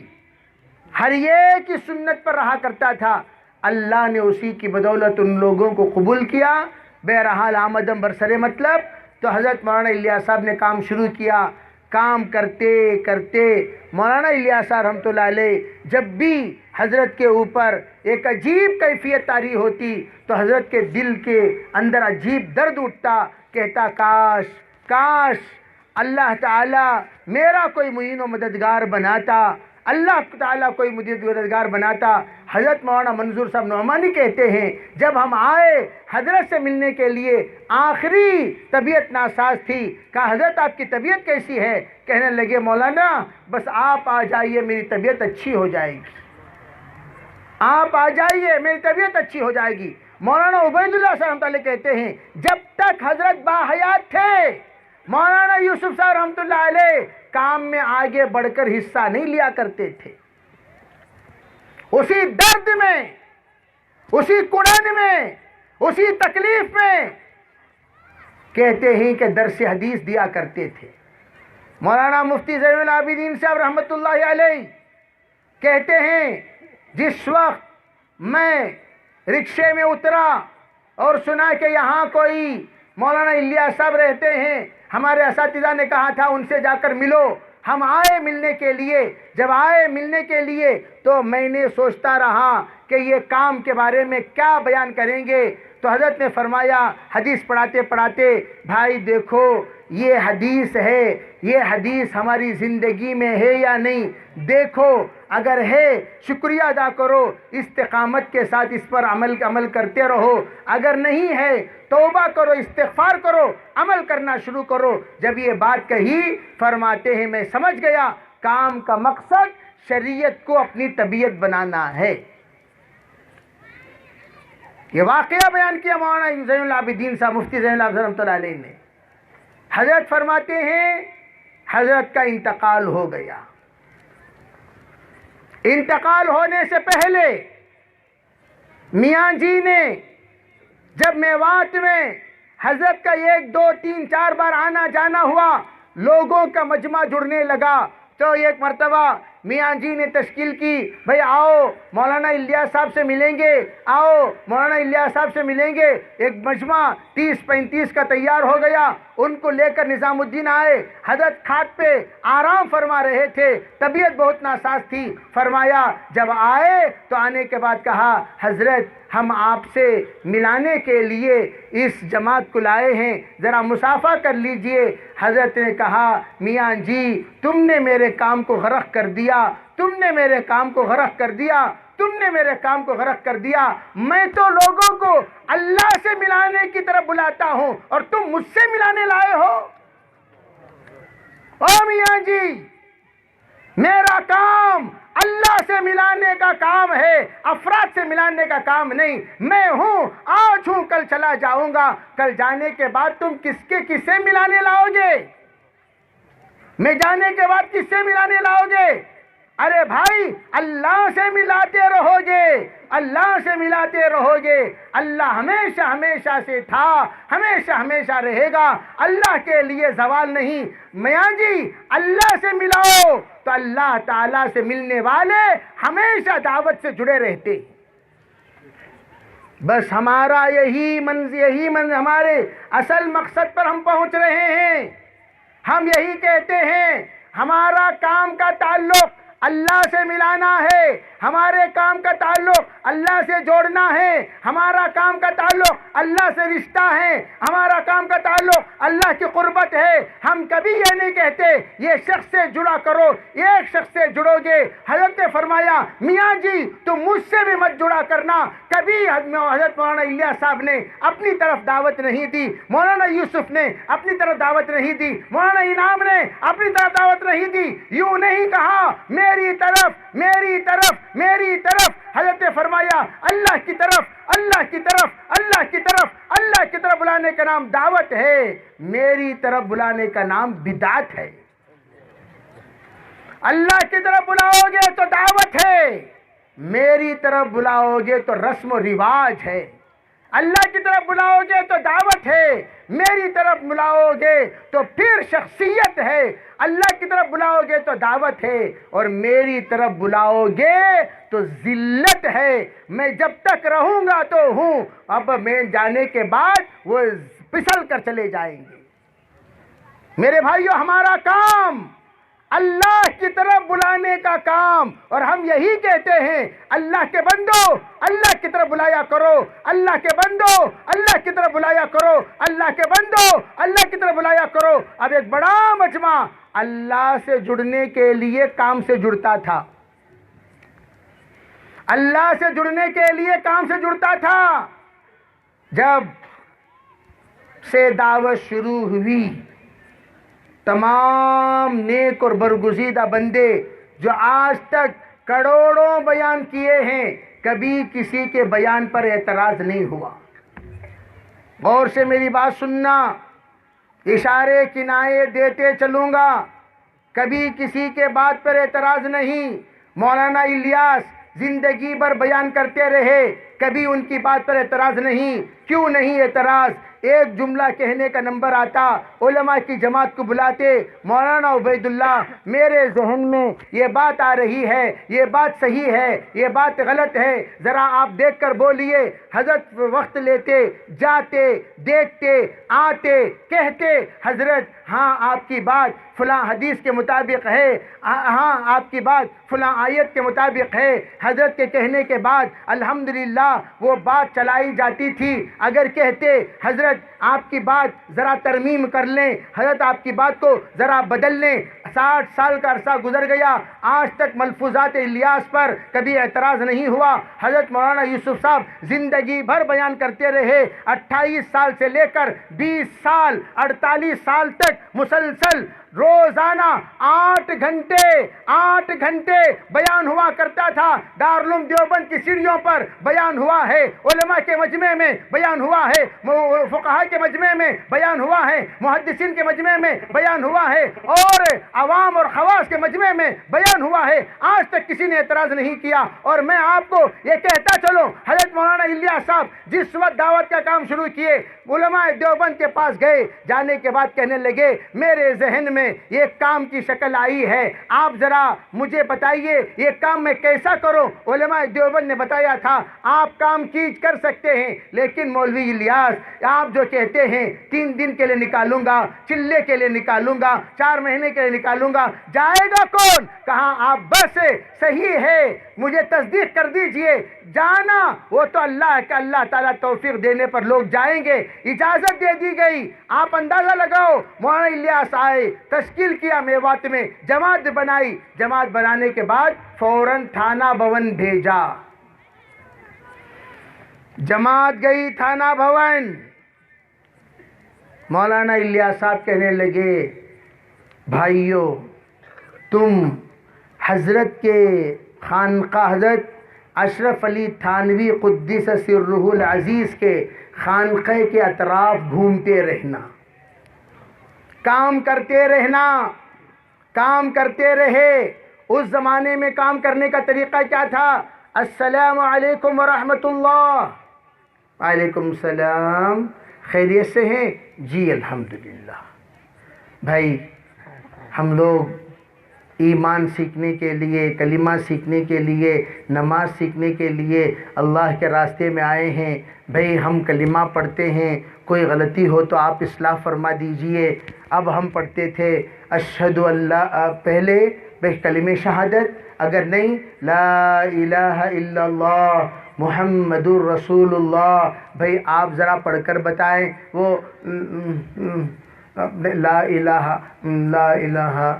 ہر ایک کی سنت پر رہا کرتا تھا۔ اللہ نے اسی کی بدولت ان لوگوں کو قبول کیا۔ بہرحال آمدم برسر مطلب تو حضرت مولانا الیاس صاحب نے کام شروع کیا۔ کام کرتے کرتے مولانا الیاس صاحب رحمۃ اللہ علیہ جب بھی حضرت کے اوپر ایک عجیب کیفیت طاری ہوتی تو حضرت کے دل کے اندر عجیب درد اٹھتا، کہتا کاش کاش اللہ تعالیٰ میرا کوئی معین و مددگار بناتا، اللہ تعالیٰ کوئی مددگار بناتا۔ حضرت مولانا منظور صاحب نعمانی کہتے ہیں جب ہم آئے حضرت سے ملنے کے لیے، آخری طبیعت ناساز تھی، کہا حضرت آپ کی طبیعت کیسی ہے؟ کہنے لگے مولانا بس آپ آ جائیے میری طبیعت اچھی ہو جائے گی، آپ آ جائیے میری طبیعت اچھی ہو جائے گی۔ مولانا عبید اللہ صاحب رحمۃ اللہ کہتے ہیں جب تک حضرت باحیات تھے، مولانا یوسف صاحب رحمۃ اللہ علیہ کام میں آگے بڑھ کر حصہ نہیں لیا کرتے تھے۔ اسی درد میں، اسی کڑن میں، اسی تکلیف میں کہتے ہیں کہ درس حدیث دیا کرتے تھے۔ مولانا مفتی زین العابدین صاحب رحمۃ اللہ علیہ کہتے ہیں جس وقت میں رکشے میں اترا اور سنا کہ یہاں کوئی مولانا الیاس صاحب رہتے ہیں، ہمارے اساتذہ نے کہا تھا ان سے جا کر ملو، ہم آئے ملنے کے لیے۔ جب آئے ملنے کے لیے تو میں نے سوچتا رہا کہ یہ کام کے بارے میں کیا بیان کریں گے، تو حضرت نے فرمایا حدیث پڑھاتے پڑھاتے بھائی دیکھو یہ حدیث ہے، یہ حدیث ہماری زندگی میں ہے یا نہیں، دیکھو اگر ہے شکریہ ادا کرو، استقامت کے ساتھ اس پر عمل کرتے رہو، اگر نہیں ہے توبہ کرو، استغفار کرو، عمل کرنا شروع کرو۔ جب یہ بات کہی فرماتے ہیں میں سمجھ گیا کام کا مقصد شریعت کو اپنی طبیعت بنانا ہے۔ یہ واقعہ بیان کیا مولانا زین العابدین صاحب، مفتی زین العابدین رحمۃ اللہ علیہ نے۔ حضرت فرماتے ہیں حضرت کا انتقال ہو گیا۔ انتقال ہونے سے پہلے میاں جی نے جب میوات میں حضرت کا 1 2 3 4 بار آنا جانا ہوا، لوگوں کا مجمع جڑنے لگا، تو ایک مرتبہ میاں جی نے تشکیل کی بھئی آؤ مولانا الیاس صاحب سے ملیں گے، آؤ مولانا الیاس صاحب سے ملیں گے۔ ایک مجمع 30-35 کا تیار ہو گیا، ان کو لے کر نظام الدین آئے۔ حضرت کھاٹ پہ آرام فرما رہے تھے، طبیعت بہت ناساز تھی۔ فرمایا جب آئے تو آنے کے بعد کہا حضرت ہم آپ سے ملانے کے لیے اس جماعت کو لائے ہیں، ذرا مصافحہ کر لیجئے۔ حضرت نے کہا میاں جی تم نے میرے کام کو غرق کر دیا، تم نے میرے کام کو غرق کر دیا، تم نے میرے کام کو غرق کر دیا. میں تو لوگوں کو اللہ سے ملانے کی طرف بلاتا ہوں اور تم مجھ سے ملانے لائے ہو. او میاں جی، میرا کام اللہ سے ملانے کا کام ہے، افراد سے ملانے کا کام نہیں. میں ہوں، آج ہوں، کل چلا جاؤں گا. کل جانے کے بعد تم کس سے ملانے لاؤ گے؟ میں جانے کے بعد کس سے ملانے لاؤ گے؟ ارے بھائی، اللہ سے ملاتے رہو گے، اللہ سے ملاتے رہو گے. اللہ ہمیشہ ہمیشہ سے تھا، ہمیشہ ہمیشہ رہے گا. اللہ کے لیے زوال نہیں. میاں جی، اللہ سے ملاؤ تو اللہ تعالیٰ سے ملنے والے ہمیشہ دعوت سے جڑے رہتے. بس ہمارا یہی ہمارے اصل مقصد پر ہم پہنچ رہے ہیں. ہم یہی کہتے ہیں ہمارا کام کا تعلق اللہ سے ملانا ہے، ہمارے کام کا تعلق اللہ سے جوڑنا ہے، ہمارا کام کا تعلق اللہ سے رشتہ ہے، ہمارا کام کا تعلق اللہ کی قربت ہے. ہم کبھی یہ نہیں کہتے یہ شخص سے جڑا کرو، ایک شخص سے جڑو گے. حضرت نے فرمایا میاں جی تم مجھ سے بھی مت جڑا کرنا. کبھی حضرت مولانا الیاس صاحب نے اپنی طرف دعوت نہیں دی، مولانا یوسف نے اپنی طرف دعوت نہیں دی، مولانا انعام نے اپنی طرف دعوت نہیں دی. یوں نہیں کہا میری طرف میری طرف میری طرف. حضرت نے فرمایا اللہ کی طرف اللہ کی طرف اللہ کی طرف اللہ کی طرف بلانے کا نام دعوت ہے، میری طرف بلانے کا نام بدعت ہے. اللہ کی طرف بلاؤ گے تو دعوت ہے، میری طرف بلاؤ گے تو رسم و رواج ہے. اللہ کی طرف بلاؤ گے تو دعوت ہے، میری طرف بلاؤ گے تو پھر شخصیت ہے. اللہ کی طرف بلاؤ گے تو دعوت ہے اور میری طرف بلاؤ گے تو ذلت ہے. میں جب تک رہوں گا تو ہوں، اب میں جانے کے بعد وہ پھسل کر چلے جائیں گے. میرے بھائیو، ہمارا کام اللہ کی طرف بلانے کا کام، اور ہم یہی کہتے ہیں اللہ کے بندو اللہ کی طرف بلایا کرو، اللہ کے بندو اللہ کی طرف بلایا کرو، اللہ کے بندو اللہ کی طرف بلایا کرو. اب ایک بڑا مجمع اللہ سے جڑنے کے لیے کام سے جڑتا تھا، اللہ سے جڑنے کے لیے کام سے جڑتا تھا. جب سے دعوت شروع ہوئی، تمام نیک اور برگزیدہ بندے جو آج تک کروڑوں بیان کیے ہیں، کبھی کسی کے بیان پر اعتراض نہیں ہوا. غور سے میری بات سننا، اشارے کنائے دیتے چلوں گا. کبھی کسی کے بات پر اعتراض نہیں. مولانا الیاس زندگی بھر بیان کرتے رہے، کبھی ان کی بات پر اعتراض نہیں. کیوں نہیں اعتراض؟ ایک جملہ کہنے کا نمبر آتا، علماء کی جماعت کو بلاتے، مولانا عبید اللہ میرے ذہن میں یہ بات آ رہی ہے، یہ بات صحیح ہے، یہ بات غلط ہے، ذرا آپ دیکھ کر بولیے. حضرت وقت لیتے، جاتے، دیکھتے، آتے، کہتے حضرت ہاں آپ کی بات فلاں حدیث کے مطابق ہے، ہاں آپ کی بات فلاں آیت کے مطابق ہے. حضرت کے کہنے کے بعد الحمدللہ وہ بات چلائی جاتی تھی. اگر کہتے حضرت آپ کی بات ذرا ترمیم کر لیں، حضرت آپ کی بات کو ذرا بدل لیں. 60 سال کا عرصہ گزر گیا، آج تک ملفوظات الیاس پر کبھی اعتراض نہیں ہوا. حضرت مولانا یوسف صاحب زندگی بھر بیان کرتے رہے، 28 سال سے لے کر 20 سال 48 سال تک مسلسل روزانہ 8 گھنٹے بیان ہوا کرتا تھا. دارالعلوم دیوبند کی سیڑھیوں پر بیان ہوا ہے، علماء کے مجمع میں بیان ہوا ہے، فقہاء کے مجمع میں بیان ہوا ہے، محدثین کے مجمع میں بیان ہوا ہے، اور عوام اور خواص کے مجمع میں بیان ہوا ہے. آج تک کسی نے اعتراض نہیں کیا. اور میں آپ کو یہ کہتا چلوں، حضرت مولانا الیاس صاحب جس وقت دعوت کا کام شروع کیے، علماء دیوبند کے پاس گئے، جانے کے بعد کہنے لگے میرے ذہن میں یہ کام کی شکل آئی ہے، آپ ذرا مجھے بتائیے یہ کام میں کیسا کروں. علماء دیوبند نے بتایا تھا آپ کام کر سکتے ہیں، لیکن مولوی الیاس آپ جو کہتے ہیں 3 دن کے لیے نکالوں گا، چلے کے لیے نکالوں گا، 4 مہینے کے لیے نکالوں گا، جائے گا کون؟ کہا آپ بس صحیح ہے، مجھے تصدیق کر دیجئے، جانا وہ تو اللہ کا، اللہ تعالیٰ توفیق دینے پر لوگ جائیں گے. اجازت دے دی گئی. آپ اندازہ لگاؤ، مولانا الیاس آئے، تشکیل کیا میوات میں، جماعت بنائی، جماعت بنانے کے بعد فوراً تھانہ بھون بھیجا، جماعت گئی تھانہ بھون۔ مولانا الیاس صاحب کہنے لگے بھائیو تم حضرت کے خانقاہ حضرت اشرف علی تھانوی قدس سرہ العزیز کے خانقاہ کے اطراف گھومتے رہنا، کام کرتے رہنا، کام کرتے رہے۔ اس زمانے میں کام کرنے کا طریقہ کیا تھا؟ السلام علیکم ورحمۃ اللہ، وعلیکم السلام، خیریت سے ہیں؟ جی الحمدللہ۔ بھائی ہم لوگ ایمان سیکھنے کے لیے، کلمہ سیکھنے کے لیے، نماز سیکھنے کے لیے اللہ کے راستے میں آئے ہیں۔ بھائی ہم کلمہ پڑھتے ہیں، کوئی غلطی ہو تو آپ اصلاح فرما دیجئے۔ اب ہم پڑھتے تھے اشہد اللہ، پہلے بھائی کلمہ شہادت، اگر نہیں لا الہ الا اللہ محمد الرسول اللہ۔ بھائی آپ ذرا پڑھ کر بتائیں، وہ لا الہ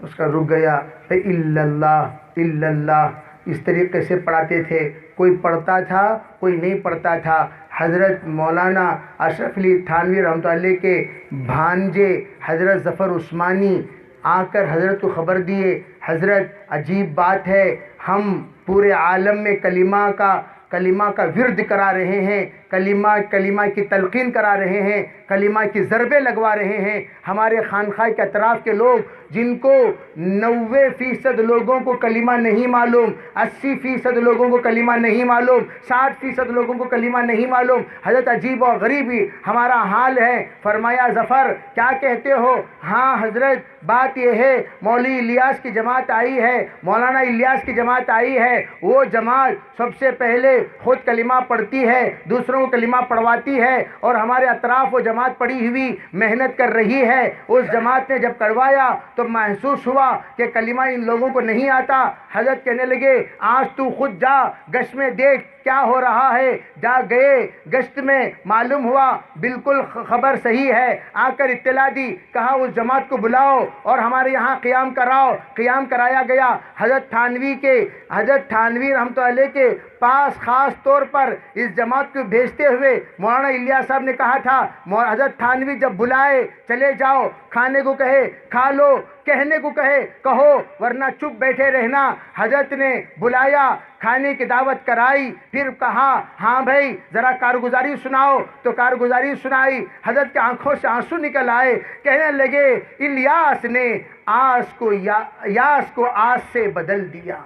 اس کا رک گیا، الا اللہ، اس طریقے سے پڑھاتے تھے۔ کوئی پڑھتا تھا، کوئی نہیں پڑھتا تھا۔ حضرت مولانا اشرف علی تھانوی رحمۃ اللہ علیہ کے بھانجے حضرت ظفر عثمانی آ کر حضرت کو خبر دیے، حضرت عجیب بات ہے، ہم پورے عالم میں کلمہ کا ورد کرا رہے ہیں، کلمہ کی تلقین کرا رہے ہیں، کلمہ کی ضربیں لگوا رہے ہیں۔ ہمارے خانقاہ کے اطراف کے لوگ جن کو 90% لوگوں کو کلمہ نہیں معلوم، 80% لوگوں کو کلمہ نہیں معلوم، 60% لوگوں کو کلمہ نہیں معلوم، حضرت عجیب و غریبی ہمارا حال ہے۔ فرمایا ظفر کیا کہتے ہو؟ ہاں حضرت بات یہ ہے مولوی الیاس کی جماعت آئی ہے، مولانا الیاس کی جماعت آئی ہے، وہ جماعت سب سے پہلے خود کلمہ پڑھتی ہے، دوسروں کو کلمہ پڑھواتی ہے، اور ہمارے اطراف وہ جماعت پڑھی ہوئی محنت کر رہی ہے۔ اس جماعت نے جب کروایا تو محسوس ہوا کہ کلمہ ان لوگوں کو نہیں آتا۔ حضرت کہنے لگے آج تو خود جا گشت میں دیکھ کیا ہو رہا ہے۔ جا گئے گشت میں، معلوم ہوا بالکل خبر صحیح ہے، آ کر اطلاع دی، کہا اس جماعت کو بلاؤ اور ہمارے یہاں قیام کراؤ۔ قیام کرایا گیا۔ حضرت تھانوی رحمۃ اللہ علیہ کے پاس خاص طور پر اس جماعت کو بھیجتے ہوئے مولانا الیاس صاحب نے کہا تھا حضرت تھانوی جب بلائے چلے جاؤ، کھانے کو کہے کھا لو، کہنے کو کہے کہو، ورنہ چپ بیٹھے رہنا۔ حضرت نے بلایا، کھانے کی دعوت کرائی، پھر کہا ہاں بھائی ذرا کارگزاری سناؤ، تو کارگزاری سنائی۔ حضرت کی آنکھوں سے آنسو نکل آئے، کہنے لگے الیاس نے یاس کو آس سے بدل دیا،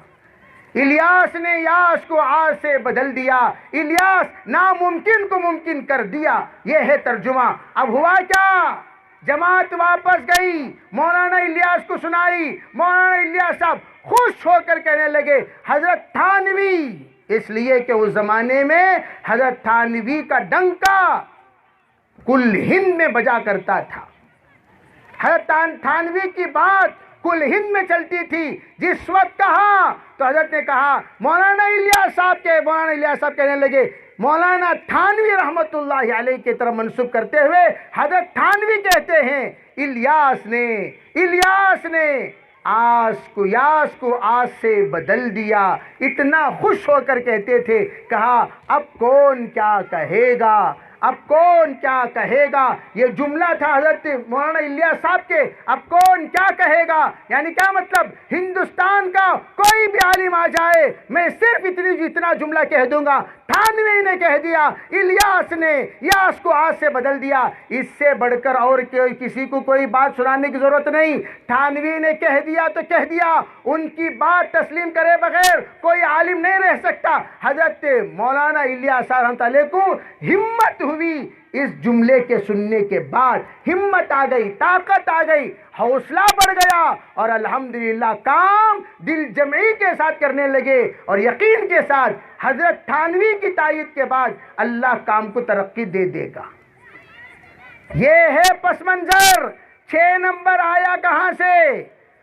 الیاس نے یاس کو آج سے بدل دیا، الیاس ناممکن کو ممکن کر دیا۔ یہ ہے ترجمہ۔ اب ہوا کیا؟ جماعت واپس گئی، مولانا الیاس کو سنائی، مولانا الیاس صاحب خوش ہو کر کہنے لگے حضرت تھانوی، اس لیے کہ اس زمانے میں حضرت تھانوی کا ڈنکا کل ہند میں بجا کرتا تھا۔ حضرت تھانوی کی بات کل ہند میں چلتی تھی۔ جس وقت کہا تو حضرت نے کہا مولانا الیاس صاحب کہنے لگے، مولانا تھانوی رحمت اللہ علیہ کی طرف منسوب کرتے ہوئے حضرت تھانوی کہتے ہیں الیاس نے یاس کو آج سے بدل دیا۔ اتنا خوش ہو کر کہتے تھے، کہا اب کون کیا کہے گا۔ یہ جملہ تھا حضرت مولانا الیاس صاحب کے، اب کون کیا کہے گا، یعنی کیا مطلب؟ ہندوستان کا کوئی بھی عالم آ جائے میں صرف اتنا جملہ کہہ دوں گا، تھانوی نے کہہ دیا، الیاس نے یاس کو آج سے بدل دیا۔ اس سے بڑھ کر اور کسی کو کوئی بات سنانے کی ضرورت نہیں۔ تھانوی نے کہہ دیا تو کہہ دیا، ان کی بات تسلیم کرے بغیر کوئی عالم نہیں رہ سکتا۔ حضرت مولانا الیاس رحمۃ اللہ کو ہمت ہوئی، اس جملے کے سننے کے بعد ہمت آ گئی، طاقت آ گئی، حوصلہ بڑھ گیا، اور الحمدللہ کام دل جمعی کے ساتھ کرنے لگے اور یقین کے ساتھ۔ حضرت تھانوی کی تائید کے بعد اللہ کام کو ترقی دے دے گا۔ یہ ہے پس منظر۔ 6 نمبر آیا کہاں سے؟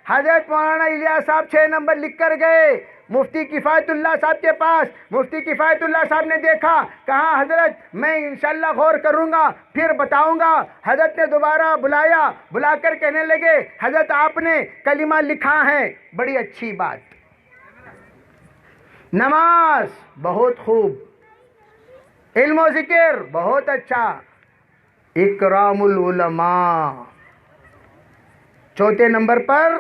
حضرت مولانا الیاس صاحب 6 نمبر لکھ کر گئے مفتی کفایت اللہ صاحب کے پاس. مفتی کفایت اللہ صاحب نے دیکھا, کہا حضرت میں انشاءاللہ غور کروں گا پھر بتاؤں گا. حضرت نے دوبارہ بلایا, بلا کر کہنے لگے حضرت آپ نے کلمہ لکھا ہے, بڑی اچھی بات, نماز بہت خوب, علم و ذکر بہت اچھا, اکرام العلماء. 4 نمبر پر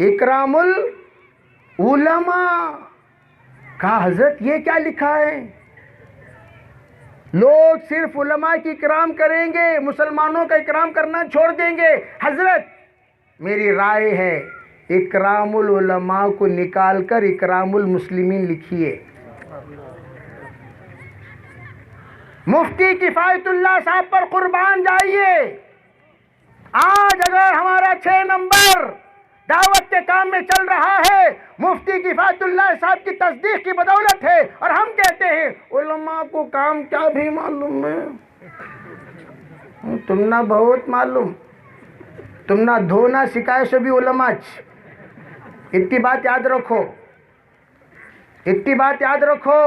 اکرام العلماء. کہا حضرت یہ کیا لکھا ہے؟ لوگ صرف علماء کی اکرام کریں گے, مسلمانوں کا اکرام کرنا چھوڑ دیں گے. حضرت میری رائے ہے اکرام العلماء کو نکال کر اکرام المسلمین لکھیے. مفتی کفایت اللہ صاحب پر قربان جائیے. آج اگر ہمارا 6 نمبر دعوت کے کام میں چل رہا ہے, مفتی کفایت اللہ صاحب کی تصدیق کی بدولت ہے. اور ہم کہتے ہیں علماء کو کام کیا بھی معلوم ہے, تم نہ بہت معلوم, تم نہ دھونا سکھائے سو بھی علماء. اتنی بات یاد رکھو, اتنی بات یاد رکھو.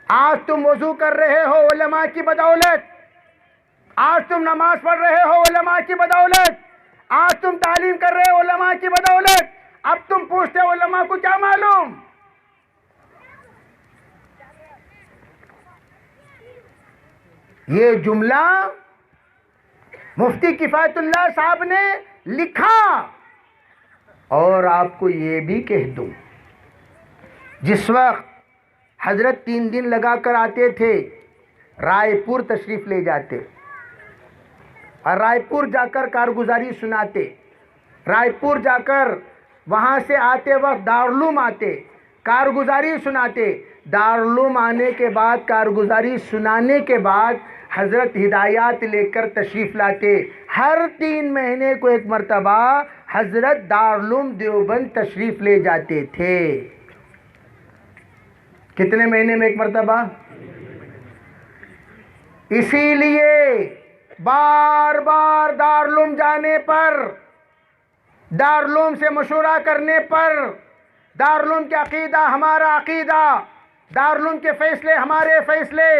آج تم وضو کر رہے ہو علماء کی بدولت, آج تم نماز پڑھ رہے ہو علماء کی بدولت, آج تم تعلیم کر رہے ہو علماء کی بدولت. اب تم پوچھتے ہو علماء کو کیا معلوم. یہ جملہ مفتی کفایت اللہ صاحب نے لکھا. اور آپ کو یہ بھی کہہ دوں, جس وقت حضرت 3 دن لگا کر آتے تھے, رائے پور تشریف لے جاتے اور رائے پور جا کر کارگزاری سناتے. رائے پور جا کر وہاں سے آتے وقت دارالعلوم آتے, کارگزاری سناتے. دارالعلوم آنے کے بعد, کارگزاری سنانے کے بعد حضرت ہدایات لے کر تشریف لاتے. ہر 3 مہینے کو ایک مرتبہ حضرت دارالعلوم دیوبند تشریف لے جاتے تھے. کتنے مہینے میں ایک مرتبہ؟ اسی لیے بار بار دارالعلوم جانے پر, دارالعلوم سے مشورہ کرنے پر, دارالعلوم کا عقیدہ ہمارا عقیدہ, دارالعلوم کے فیصلے ہمارے فیصلے,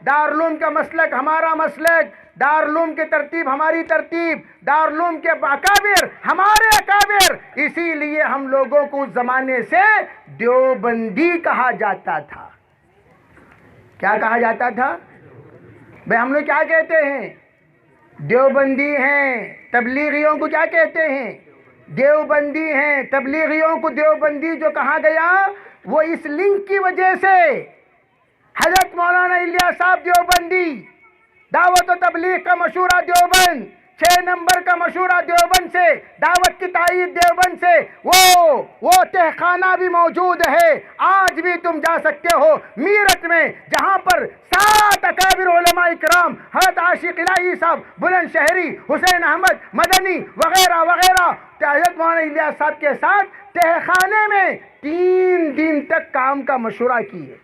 دارالعلوم کا مسلک ہمارا مسلک, دارالعلوم کی ترتیب ہماری ترتیب, دارالعلوم کے اکابر ہمارے اکابر. اسی لیے ہم لوگوں کو اس زمانے سے دیوبندی کہا جاتا تھا. کیا کہا جاتا تھا بھئی؟ ہم لوگ کیا کہتے ہیں؟ دیوبندی ہیں. تبلیغیوں کو کیا کہتے ہیں؟ دیوبندی ہیں. تبلیغیوں کو دیوبندی جو کہا گیا وہ اس لنک کی وجہ سے. حضرت مولانا الیاس صاحب دیوبندی, دعوت و تبلیغ کا مشورہ دیوبند, 6 نمبر کا مشورہ دیوبند سے, دعوت کی تائید دیوبند سے. وہ تہخانہ بھی موجود ہے. آج بھی تم جا سکتے ہو میرٹھ میں, جہاں پر 7 اکابر علماء اکرام, حضرت عاشق الہی صاحب, بلند شہری, حسین احمد مدنی وغیرہ وغیرہ, حضرت مولانا الیاس صاحب کے ساتھ تہخانے میں 3 دن تک کام کا مشورہ کیے.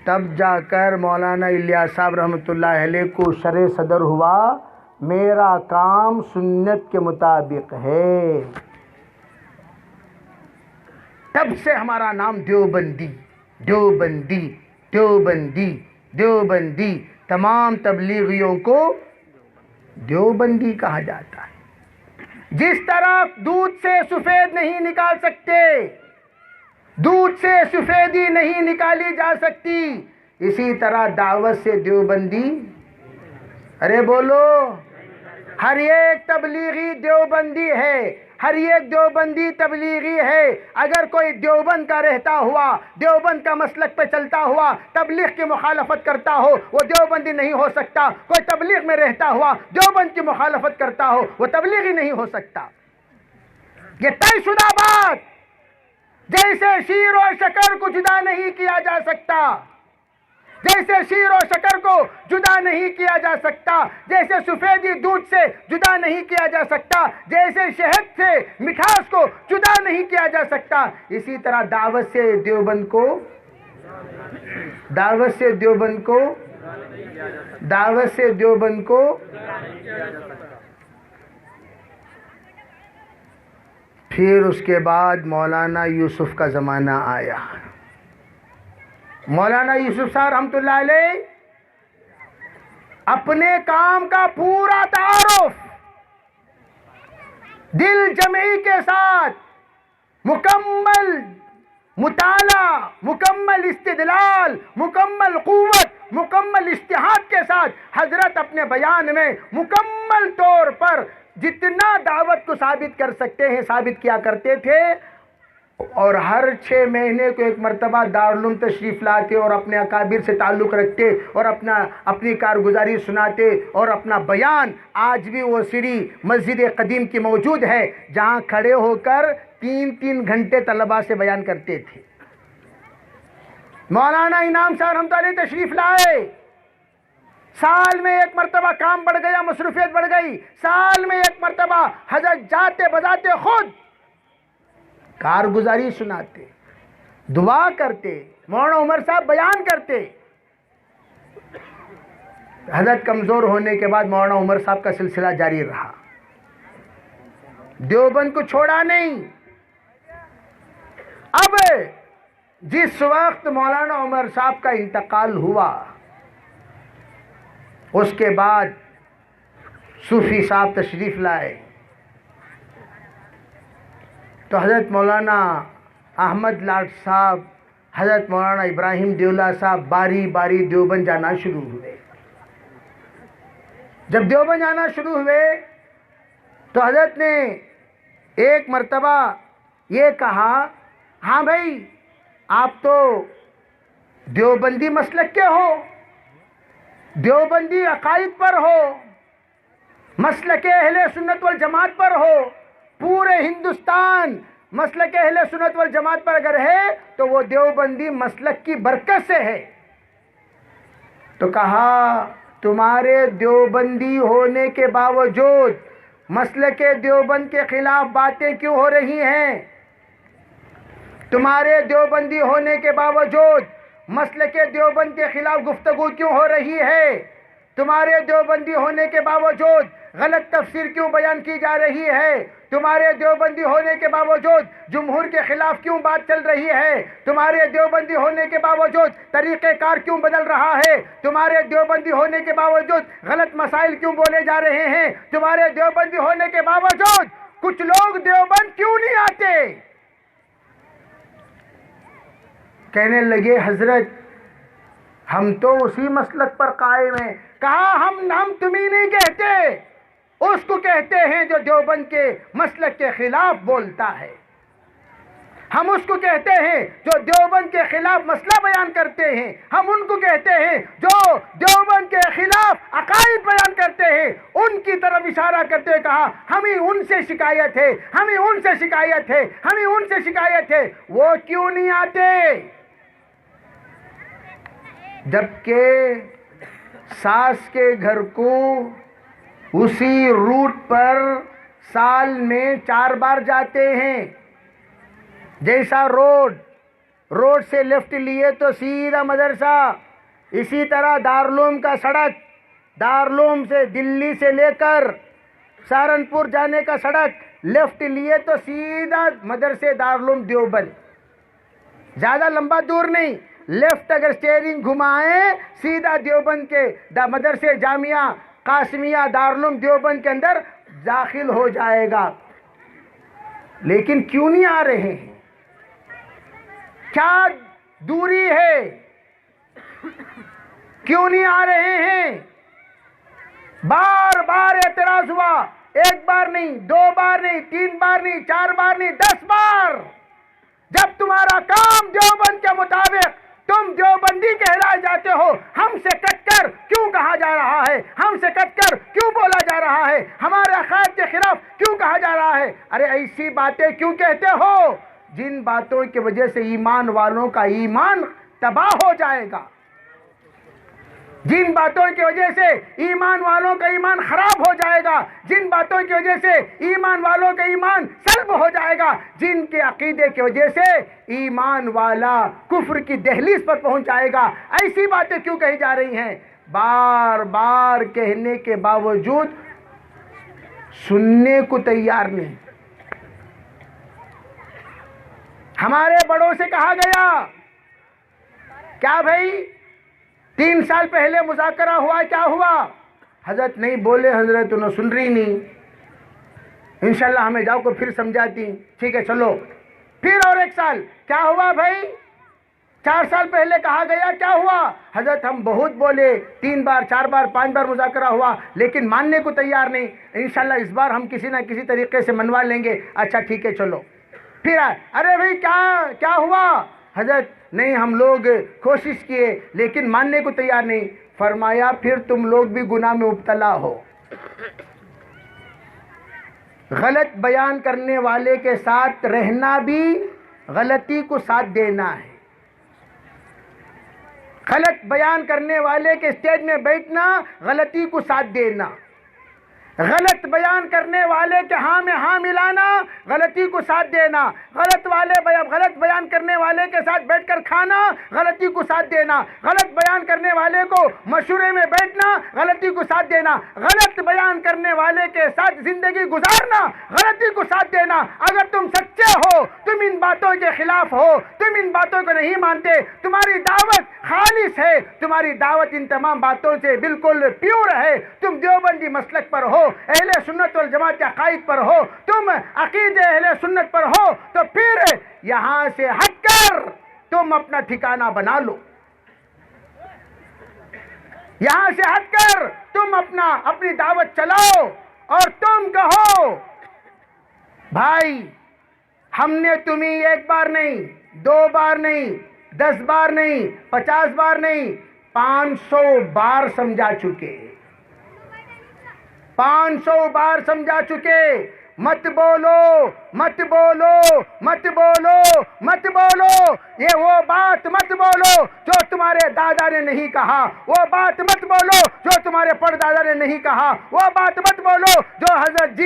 تب جا کر مولانا الیاس صاحب رحمۃ اللہ علیہ کو شرع صدر ہوا, میرا کام سنت کے مطابق ہے. تب سے ہمارا نام دیوبندی, دیوبندی, دیوبندی, دیوبندی. تمام تبلیغیوں کو دیوبندی کہا جاتا ہے. جس طرح دودھ سے سفید نہیں نکال سکتے, دودھ سے سفیدی نہیں نکالی جا سکتی, اسی طرح دعوت سے دیوبندی. ارے بولو, ہر ایک تبلیغی دیوبندی ہے, ہر ایک دیوبندی تبلیغی ہے. اگر کوئی دیوبند کا رہتا ہوا, دیوبند کا مسلک پہ چلتا ہوا, تبلیغ کی مخالفت کرتا ہو, وہ دیوبندی نہیں ہو سکتا. کوئی تبلیغ میں رہتا ہوا, دیوبند کی مخالفت کرتا ہو, وہ تبلیغی نہیں ہو سکتا. یہ طے شدہ بات. جیسے شیر اور شکر کو جدا نہیں کیا جا سکتا, جیسے شیر اور شکر کو جدا نہیں کیا جا سکتا, جیسے سفیدی دودھ سے جدا نہیں کیا جا سکتا, جیسے شہد سے مٹھاس کو جدا نہیں کیا جا سکتا, اسی طرح دعوت سے دیوبند کو, دعوت سے دیوبند کو, دعوت سے دیوبند کو پھر اس کے بعد مولانا یوسف کا زمانہ آیا. مولانا یوسف صاحب رحمۃ اللہ علیہ اپنے کام کا پورا تعارف دل جمعی کے ساتھ، مکمل مطالعہ، مکمل استدلال، مکمل قوت، مکمل اجتہاد کے ساتھ حضرت اپنے بیان میں مکمل طور پر جتنا دعوت کو ثابت کر سکتے ہیں ثابت کیا کرتے تھے. اور ہر 6 مہینے کو ایک مرتبہ دارالعلوم تشریف لاتے اور اپنے اکابر سے تعلق رکھتے اور اپنی کارگزاری سناتے. اور اپنا بیان آج بھی وہ سیڑھی مسجد قدیم کی موجود ہے جہاں کھڑے ہو کر 3 گھنٹے طلباء سے بیان کرتے تھے. مولانا انعام صاحب رحمۃ اللہ علیہ تشریف لائے. سال میں ایک مرتبہ کام بڑھ گیا، مصروفیت بڑھ گئی. سال میں ایک مرتبہ حضرت جاتے بجاتے خود کارگزاری سناتے، دعا کرتے، مولانا عمر صاحب بیان کرتے. حضرت کمزور ہونے کے بعد مولانا عمر صاحب کا سلسلہ جاری رہا، دیوبند کو چھوڑا نہیں. اب جس وقت مولانا عمر صاحب کا انتقال ہوا اس کے بعد صوفی صاحب تشریف لائے تو حضرت مولانا احمد لاٹ صاحب، حضرت مولانا ابراہیم دیولہ صاحب باری باری دیوبند جانا شروع ہوئے. جب دیوبند جانا شروع ہوئے تو حضرت نے ایک مرتبہ یہ کہا، ہاں بھائی آپ تو دیوبندی مسلک کے ہو، دیوبندی عقائد پر ہو، مسلک اہل سنت والجماعت پر ہو، پورے ہندوستان مسلک اہل سنت والجماعت پر اگر ہے تو وہ دیوبندی مسلک کی برکت سے ہے. تو کہا تمہارے دیوبندی ہونے کے باوجود مسلک دیوبند کے خلاف باتیں کیوں ہو رہی ہیں؟ تمہارے دیوبندی ہونے کے باوجود مسلک دیوبند کے خلاف گفتگو کیوں ہو رہی ہے؟ تمہارے دیوبندی ہونے کے باوجود غلط تفسیر کیوں بیان کی جا رہی ہے؟ تمہارے دیوبندی ہونے کے باوجود جمہور کے خلاف کیوں بات چل رہی ہے؟ تمہارے دیوبندی ہونے کے باوجود طریقہ کار کیوں بدل رہا ہے؟ تمہارے دیوبندی ہونے کے باوجود غلط مسائل کیوں بولے جا رہے ہیں؟ تمہارے دیوبندی ہونے کے باوجود کچھ لوگ دیوبند کیوں نہیں آتے؟ کہنے لگے حضرت ہم تو اسی مسلک پر قائم ہیں. کہا ہم تمہیں نہیں کہتے، اس کو کہتے ہیں جو دیوبند کے مسلک کے خلاف بولتا ہے. ہم اس کو کہتے ہیں جو دیوبند کے خلاف مسئلہ بیان کرتے ہیں. ہم ان کو کہتے ہیں جو دیوبند کے خلاف عقائد بیان کرتے ہیں. ان کی طرف اشارہ کرتے ہوئے کہا ہمیں ان سے شکایت ہے، ہمیں ان سے شکایت ہے، ہمیں ان سے شکایت ہے. وہ کیوں نہیں آتے؟ جبکہ ساس کے گھر کو اسی روٹ پر سال میں 4 بار جاتے ہیں. جیسا روڈ سے لیفٹ لیے تو سیدھا مدرسہ، اسی طرح دارالعلوم کا سڑک، دارالعلوم سے دلی سے لے کر سہارنپور جانے کا سڑک لیفٹ لیے تو سیدھا مدرسے دارالعلوم دیوبند. زیادہ لمبا دور نہیں، لیفٹ اگر اسٹیئرنگ گھمائیں سیدھا دیوبند کے مدرسے جامعہ قاسمیہ دارالعلوم دیوبند کے اندر داخل ہو جائے گا. لیکن کیوں نہیں آ رہے ہیں؟ کیا دوری ہے؟ کیوں نہیں آ رہے ہیں؟ بار بار اعتراض ہوا، 1 بار نہیں، 2 بار نہیں، 3 بار نہیں، 4 بار نہیں، 10 بار. جب تمہارا کام دیوبند کے مطابق تم دیوبندی کہلائے جاتے ہو، ہم سے کٹ کر کیوں کہا جا رہا ہے؟ ہم سے کٹ کر کیوں بولا جا رہا ہے؟ ہمارے عقائد کے خلاف کیوں کہا جا رہا ہے؟ ارے ایسی باتیں کیوں کہتے ہو جن باتوں کی وجہ سے ایمان والوں کا ایمان تباہ ہو جائے گا، جن باتوں کی وجہ سے ایمان والوں کا ایمان خراب ہو جائے گا، جن باتوں کی وجہ سے ایمان والوں کا ایمان سلب ہو جائے گا، جن کے عقیدے کی وجہ سے ایمان والا کفر کی دہلیز پر پہنچ جائے گا. ایسی باتیں کیوں کہی جا رہی ہیں؟ بار بار کہنے کے باوجود سننے کو تیار نہیں. ہمارے بڑوں سے کہا گیا کیا بھائی 3 سال پہلے مذاکرہ ہوا، کیا ہوا؟ حضرت نہیں بولے، حضرت انہوں سن رہی نہیں، انشاءاللہ ہمیں جاؤ کو پھر سمجھاتی، ٹھیک ہے چلو۔ پھر اور 1 سال، کیا ہوا بھائی؟ 4 سال پہلے کہا گیا، کیا ہوا؟ حضرت ہم بہت بولے، 3 بار 4 بار 5 بار مذاکرہ ہوا لیکن ماننے کو تیار نہیں، انشاءاللہ اس بار ہم کسی نہ کسی طریقے سے منوا لیں گے۔ اچھا ٹھیک ہے چلو۔ پھر ارے بھائی کیا ہوا؟ حضرت نہیں ہم لوگ کوشش کیے لیکن ماننے کو تیار نہیں۔ فرمایا پھر تم لوگ بھی گناہ میں مبتلا ہو۔ غلط بیان کرنے والے کے ساتھ رہنا بھی غلطی کو ساتھ دینا ہے۔ غلط بیان کرنے والے کے اسٹیج میں بیٹھنا غلطی کو ساتھ دینا، غلط بیان کرنے والے کے ہاں میں ہاں ملانا غلطی کو ساتھ دینا، غلط بیان کرنے والے کے ساتھ بیٹھ کر کھانا غلطی کو ساتھ دینا، غلط بیان کرنے والے کو مشورے میں بیٹھنا غلطی کو ساتھ دینا، غلط بیان کرنے والے کے ساتھ زندگی گزارنا غلطی کو ساتھ دینا۔ اگر تم سچے ہو، تم ان باتوں کے خلاف ہو، تم ان باتوں کو نہیں مانتے، تمہاری دعوت خالص ہے، تمہاری دعوت ان تمام باتوں سے بالکل پیور ہے، تم دیوبندی مسلک پر ہو، اہل سنت والجماعت کے عقائد پر ہو، تم عقید اہل سنت پر ہو، تو پھر یہاں سے ہٹ کر تم اپنا ٹھکانہ بنا لو، یہاں سے ہٹ کر تم اپنی دعوت چلاؤ اور تم کہو بھائی ہم نے تمہیں 1 بار نہیں 2 بار نہیں 10 بار نہیں 50 بار نہیں 500 بار سمجھا چکے، 500 بار سمجھا چکے۔ مت بولو مت بولو مت بولو مت بولو، یہ وہ بات مت بولو جو تمہارے دادا نے نہیں کہا، وہ بات مت بولو جو تمہارے پردادا نے نہیں کہا، وہ بات مت بولو جو حضرت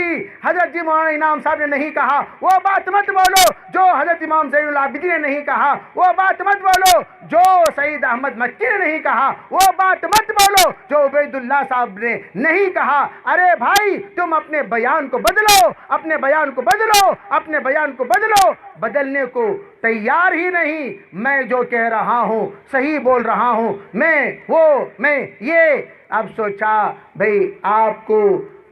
جی مولانا انعام صاحب نے نہیں کہا، وہ بات مت بولو جو حضرت امام زین العابدین نے نہیں کہا، وہ بات مت بولو جو سید احمد مکی نے نہیں کہا، وہ بات مت بولو جو عبید اللہ صاحب نے نہیں کہا۔ ارے بھائی تم اپنے بیان کو بدلو، اپنے بیان کو بدلو، اپنے بیان کو بدلو، بدلنے کو تیار ہی نہیں۔ میں جو کہہ رہا ہوں صحیح بول رہا ہوں، میں یہ اب سوچا بھئی آپ کو،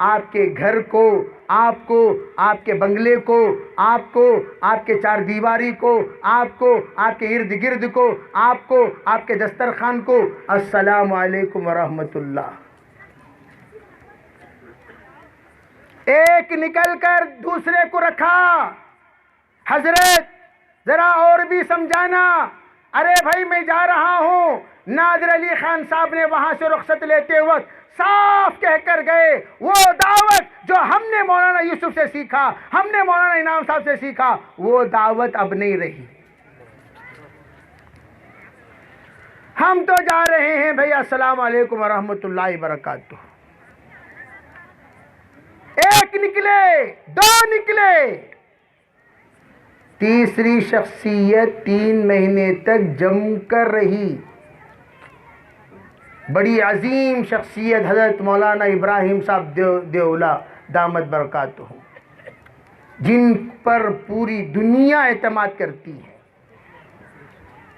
آپ کے گھر کو، آپ کو، آپ کے بنگلے کو، آپ کو، آپ کے 4 دیواری کو، آپ کو، آپ کے ارد گرد کو، آپ کو، آپ کے دسترخوان کو السلام علیکم ورحمۃ اللہ۔ ایک نکل کر دوسرے کو رکھا، حضرت ذرا اور بھی سمجھانا۔ ارے بھائی میں جا رہا ہوں، نادر علی خان صاحب نے وہاں سے رخصت لیتے وقت صاف کہہ کر گئے وہ دعوت جو ہم نے مولانا یوسف سے سیکھا، ہم نے مولانا انعام صاحب سے سیکھا، وہ دعوت اب نہیں رہی۔ ہم تو جا رہے ہیں بھئی السلام علیکم ورحمۃ اللہ وبرکاتہ۔ ایک نکلے، 2 نکلے، تیسری شخصیت 3 مہینے تک جم کر رہی، بڑی عظیم شخصیت حضرت مولانا ابراہیم صاحب دیولا دامت برکاتہ، جن پر پوری دنیا اعتماد کرتی ہے،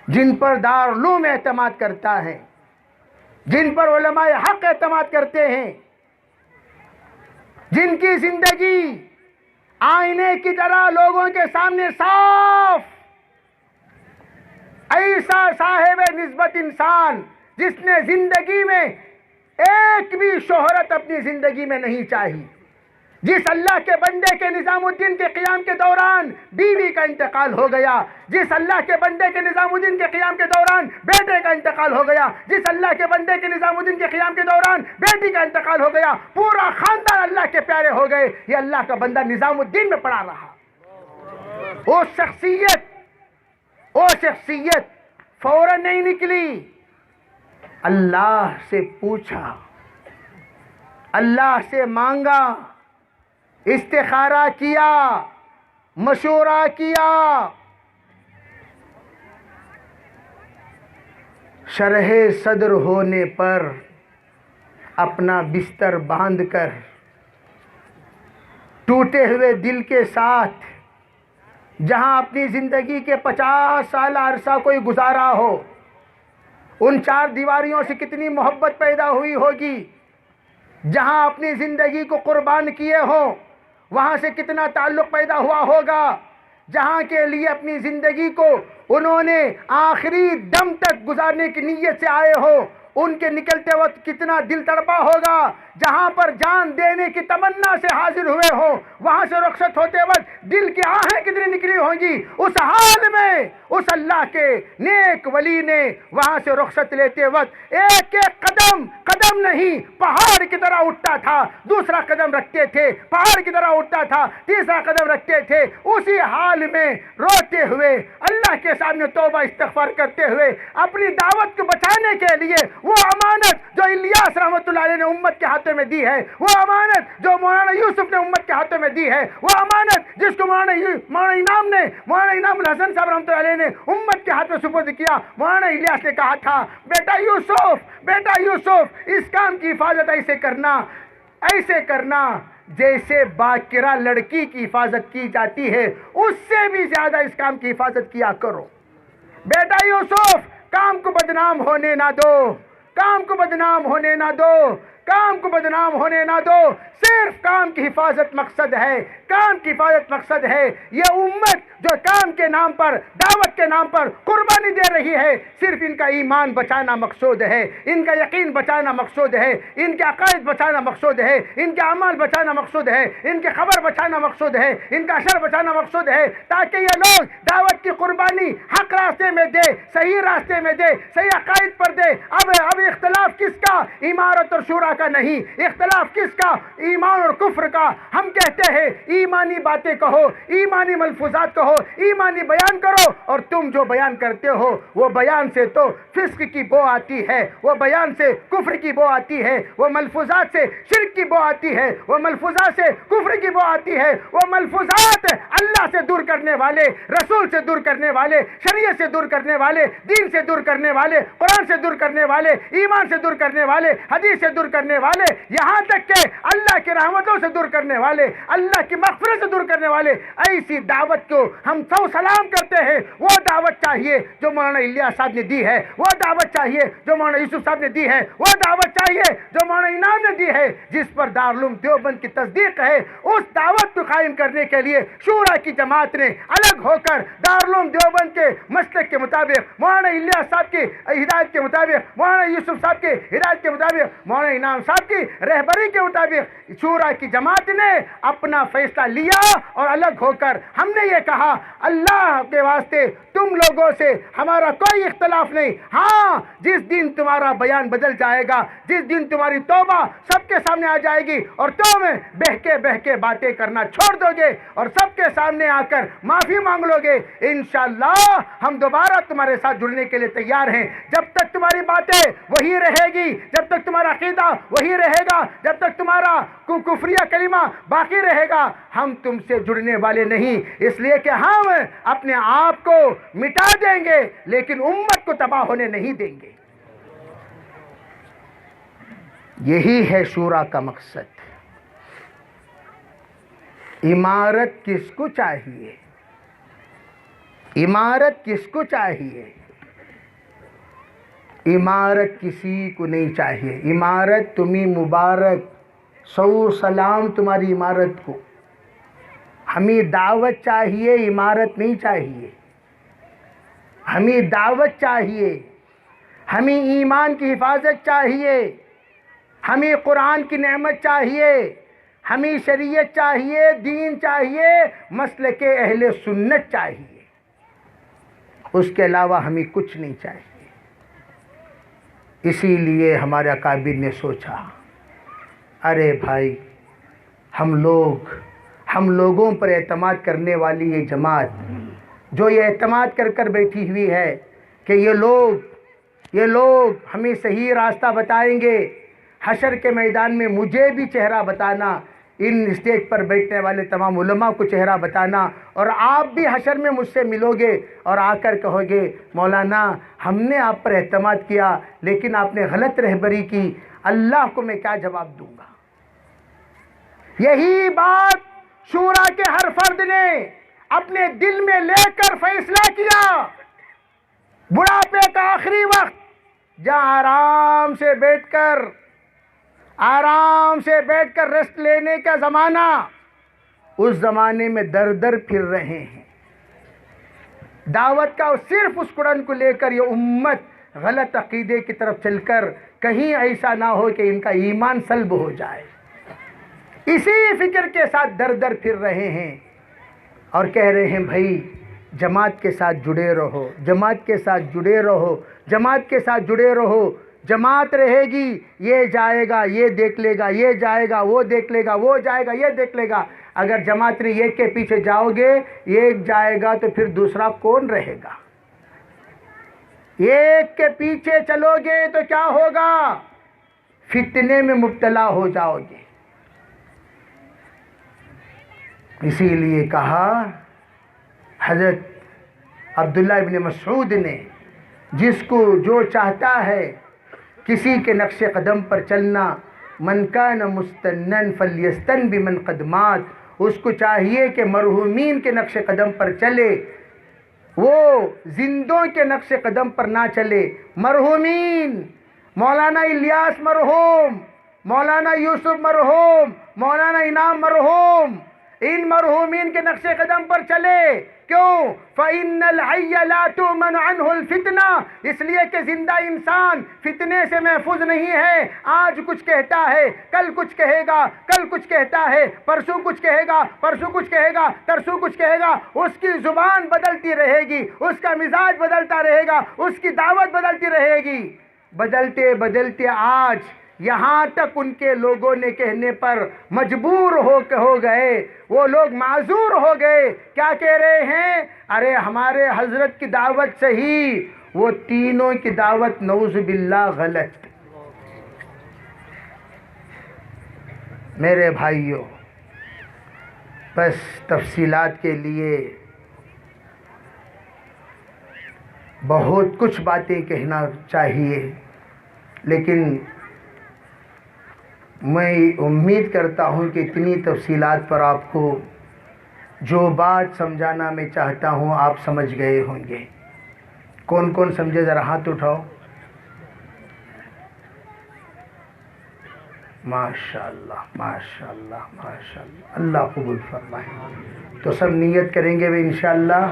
جن پر دارالعلوم اعتماد کرتا ہے، جن پر علماء حق اعتماد کرتے ہیں، جن کی زندگی آئینے کی طرح لوگوں کے سامنے صاف، ایسا صاحب نسبت انسان جس نے زندگی میں ایک بھی شہرت اپنی زندگی میں نہیں چاہی، جس اللہ کے بندے کے نظام الدین کے قیام کے دوران بیوی کا انتقال ہو گیا، جس اللہ کے بندے کے نظام الدین کے قیام کے دوران بیٹے کا انتقال ہو گیا، جس اللہ کے بندے کے نظام الدین کے قیام کے دوران بیٹی کا انتقال ہو گیا، پورا خاندان اللہ کے پیارے ہو گئے، یہ اللہ کا بندہ نظام الدین میں پڑا رہا۔ وہ شخصیت فوراً نہیں نکلی، اللہ سے پوچھا، اللہ سے مانگا، استخارہ کیا، مشورہ کیا، شرح صدر ہونے پر اپنا بستر باندھ کر ٹوٹے ہوئے دل کے ساتھ جہاں اپنی زندگی کے 50 سال عرصہ کوئی گزارا ہو، ان 4 دیواریوں سے کتنی محبت پیدا ہوئی ہوگی، جہاں اپنی زندگی کو قربان کیے ہوں وہاں سے کتنا تعلق پیدا ہوا ہوگا، جہاں کے لیے اپنی زندگی کو انہوں نے آخری دم تک گزارنے کی نیت سے آئے ہو، ان کے نکلتے وقت کتنا دل تڑپا ہوگا، جہاں پر جان دینے کی تمنا سے حاضر ہوئے ہو وہاں سے رخصت ہوتے وقت دل کی آہیں کتنی نکلی ہوں گی۔ اس حال میں اس اللہ کے نیک ولی نے وہاں سے رخصت لیتے وقت ایک ایک قدم نہیں پہاڑ کی طرح اٹھتا تھا، دوسرا قدم رکھتے تھے پہاڑ کی طرح اٹھتا تھا، تیسرا قدم رکھتے تھے، اسی حال میں روتے ہوئے اللہ کے سامنے توبہ استغفار کرتے ہوئے اپنی دعوت کو بچانے کے لیے وہ امانت جو الیاس رحمۃ اللہ علیہ نے امت کے ہاتھوں میں دی ہے، وہ امانت جو مولانا یوسف نے امت کے ہاتھوں میں دی ہے، وہ امانت جس کو مولانا انعام الحسن صاحب رحمۃ اللہ علیہ نے امت کے ہاتھ میں سپرد کیا۔ مولانا الیاس نے کہا تھا بیٹا یوسف اس کام کی حفاظت ایسے کرنا جیسے باکرہ لڑکی کی حفاظت کی جاتی ہے، اس سے بھی زیادہ اس کام کی حفاظت کیا کرو۔ بیٹا یوسف کام کو بدنام ہونے نہ دو، کام کو بدنام ہونے نہ دو، کام کو بدنام ہونے نہ دو، صرف کام کی حفاظت مقصد ہے، کام کی حفاظت مقصد ہے۔ یہ امت جو کام کے نام پر دعوت کے نام پر قربانی دے رہی ہے، صرف ان کا ایمان بچانا مقصود ہے، ان کا یقین بچانا مقصود ہے، ان کے عقائد بچانا مقصود ہے، ان کے اعمال بچانا مقصود ہے، ان کے خبر بچانا مقصود ہے، ان کا اثر بچانا مقصود ہے، تاکہ یہ لوگ دعوت کی قربانی حق راستے میں دے، صحیح راستے میں دے، صحیح عقائد پر دے۔ اب اختلاف کس کا؟ امارت اور شورا کا نہیں، اختلاف کس کا؟ ایمان اور کفر کا۔ ہم کہتے ہیں ایمانی باتیں کہو، ایمانی ملفوظات کہو، ایمانی بیان کرو، اور تم جو بیان کرتے ہو وہ بیان سے تو فسق کی بو آتی ہے، وہ بیان سے کفر کی بو آتی ہے، وہ ملفوظات سے شرک کی بو آتی ہے، وہ ملفوظات سے کفر کی بو آتی ہے، وہ ملفوظات اللہ سے دور کرنے والے، رسول سے دور کرنے والے، شریعت سے دور کرنے والے، دین سے دور کرنے والے، قرآن سے دور کرنے والے، ایمان سے دور کرنے والے، حدیث سے دور کرنے والے، یہاں تک کہ اللہ کی رحمتوں سے دور کرنے والے، اللہ کی مغفرت سے دور کرنے والے، ایسی دعوت کو ہم سو سلام کرتے ہیں۔ وہ دعوت چاہیے جو مولانا الیاس صاحب نے دی ہے، وہ دعوت چاہیے جو مولانا یوسف صاحب نے دی ہے، وہ دعوت چاہیے جو مولانا انعام نے دی ہے، جس پر دارالعلوم دیوبند کی تصدیق ہے۔ اس دعوت کو قائم کرنے کے لیے شورا کی جماعت نے الگ ہو کر دارالعلوم دیوبند کے مسلک کے مطابق، مولانا الیاس صاحب کی ہدایت کے مطابق، مولانا یوسف صاحب کی ہدایت کے مطابق، مولانا انعام صاحب کی رہبری کے مطابق شورا کی جماعت نے اپنا فیصلہ لیا، اور الگ ہو کر ہم نے یہ کہا اللہ کے واسطے تم لوگوں سے ہمارا کوئی اختلاف نہیں، ہاں جس دن تمہارا بیان بدل جائے گا، جس دن تمہاری توبہ سب کے سامنے آ جائے گی اور تم بہہ کے باتیں کرنا چھوڑ دو گے اور سب کے سامنے آ کر معافی مانگ لو گے، انشاءاللہ ہم دوبارہ تمہارے ساتھ جڑنے کے لیے تیار ہیں۔ جب تک تمہاری باتیں وہی رہے گی، جب تک تمہارا عقیدہ وہی رہے گا، جب تک تمہارا کفریہ کلمہ باقی رہے گا، ہم تم سے جڑنے والے نہیں، اس لیے کہ ہم اپنے آپ کو مٹا دیں گے لیکن امت کو تباہ ہونے نہیں دیں گے۔ یہی ہے شورا کا مقصد۔ امارت کس کو چاہیے؟ امارت کس کو چاہیے؟ امارت کسی کو نہیں چاہیے۔ امارت تمہیں مبارک، سو سلام تمہاری امارت کو۔ ہمیں دعوت چاہیے، امارت نہیں چاہیے۔ ہمیں دعوت چاہیے، ہمیں ایمان کی حفاظت چاہیے، ہمیں قرآن کی نعمت چاہیے، ہمیں شریعت چاہیے، دین چاہیے، مسلک اہل سنت چاہیے، اس کے علاوہ ہمیں کچھ نہیں چاہیے۔ اسی لیے ہمارے اکابر نے سوچا ارے بھائی ہم لوگوں پر اعتماد کرنے والی یہ جماعت جو یہ اعتماد کر بیٹھی ہوئی ہے کہ یہ لوگ ہمیں صحیح راستہ بتائیں گے، حشر کے میدان میں مجھے بھی چہرہ بتانا، ان اسٹیج پر بیٹھنے والے تمام علماء کو چہرہ بتانا، اور آپ بھی حشر میں مجھ سے ملو گے اور آ کر کہو گے مولانا ہم نے آپ پر اعتماد کیا لیکن آپ نے غلط رہبری کی، اللہ کو میں کیا جواب دوں گا؟ یہی بات شورا کے ہر فرد نے اپنے دل میں لے کر فیصلہ کیا بڑھاپے کا آخری وقت جہاں آرام سے بیٹھ کر ریسٹ لینے کا زمانہ، اس زمانے میں در در پھر رہے ہیں دعوت کا، صرف اس قرآن کو لے کر یہ امت غلط عقیدے کی طرف چل کر کہیں ایسا نہ ہو کہ ان کا ایمان سلب ہو جائے، اسی فکر کے ساتھ در در پھر رہے ہیں اور کہہ رہے ہیں بھائی جماعت کے ساتھ جڑے رہو، جماعت کے ساتھ جڑے رہو، جماعت کے ساتھ جڑے رہو، جماعت رہے گی، یہ جائے گا یہ دیکھ لے گا، یہ جائے گا وہ دیکھ لے گا، وہ جائے گا یہ دیکھ لے گا۔ اگر جماعت میں ایک کے پیچھے جاؤ گے، ایک جائے گا تو پھر دوسرا کون رہے گا؟ ایک کے پیچھے چلو گے تو کیا ہوگا؟ فتنے میں مبتلا ہو جاؤ گے۔ اسی لیے کہا حضرت عبداللہ ابن مسعود نے، جس کو جو چاہتا ہے کسی کے نقش قدم پر چلنا، من کان مستنن فلیستن بمن قد مات، اس کو چاہیے کہ مرحومین کے نقش قدم پر چلے، وہ زندوں کے نقش قدم پر نہ چلے۔ مرحومین، مولانا الیاس مرحوم، مولانا یوسف مرحوم، مولانا انعام مرحوم، ان مرحومین کے نقش قدم پر چلے۔ کیوں؟ فَإِنَّ الْحَيَّ لَا تُؤْمَنُ عَنْهُ الْفِتْنَةُ، اس لیے کہ زندہ انسان فتنے سے محفوظ نہیں ہے۔ آج کچھ کہتا ہے، کل کچھ کہے گا، کل کچھ کہتا ہے، پرسوں کچھ کہے گا، پرسوں کچھ کہے گا، ترسوں کچھ کہے گا۔ اس کی زبان بدلتی رہے گی، اس کا مزاج بدلتا رہے گا، اس کی دعوت بدلتی رہے گی۔ بدلتے بدلتے آج یہاں تک ان کے لوگوں نے کہنے پر مجبور ہو گئے، وہ لوگ معذور ہو گئے۔ کیا کہہ رہے ہیں؟ ارے ہمارے حضرت کی دعوت صحیح، وہ تینوں کی دعوت نعوذ باللہ غلط۔ میرے بھائیوں، بس تفصیلات کے لیے بہت کچھ باتیں کہنا چاہیے، لیکن میں امید کرتا ہوں کہ اتنی تفصیلات پر آپ کو جو بات سمجھانا میں چاہتا ہوں آپ سمجھ گئے ہوں گے۔ کون کون سمجھے ذرا ہاتھ اٹھاؤ۔ ماشاءاللہ ماشاءاللہ ماشاءاللہ، اللہ قبول فرمائے۔ تو سب نیت کریں گے بھی انشاءاللہ۔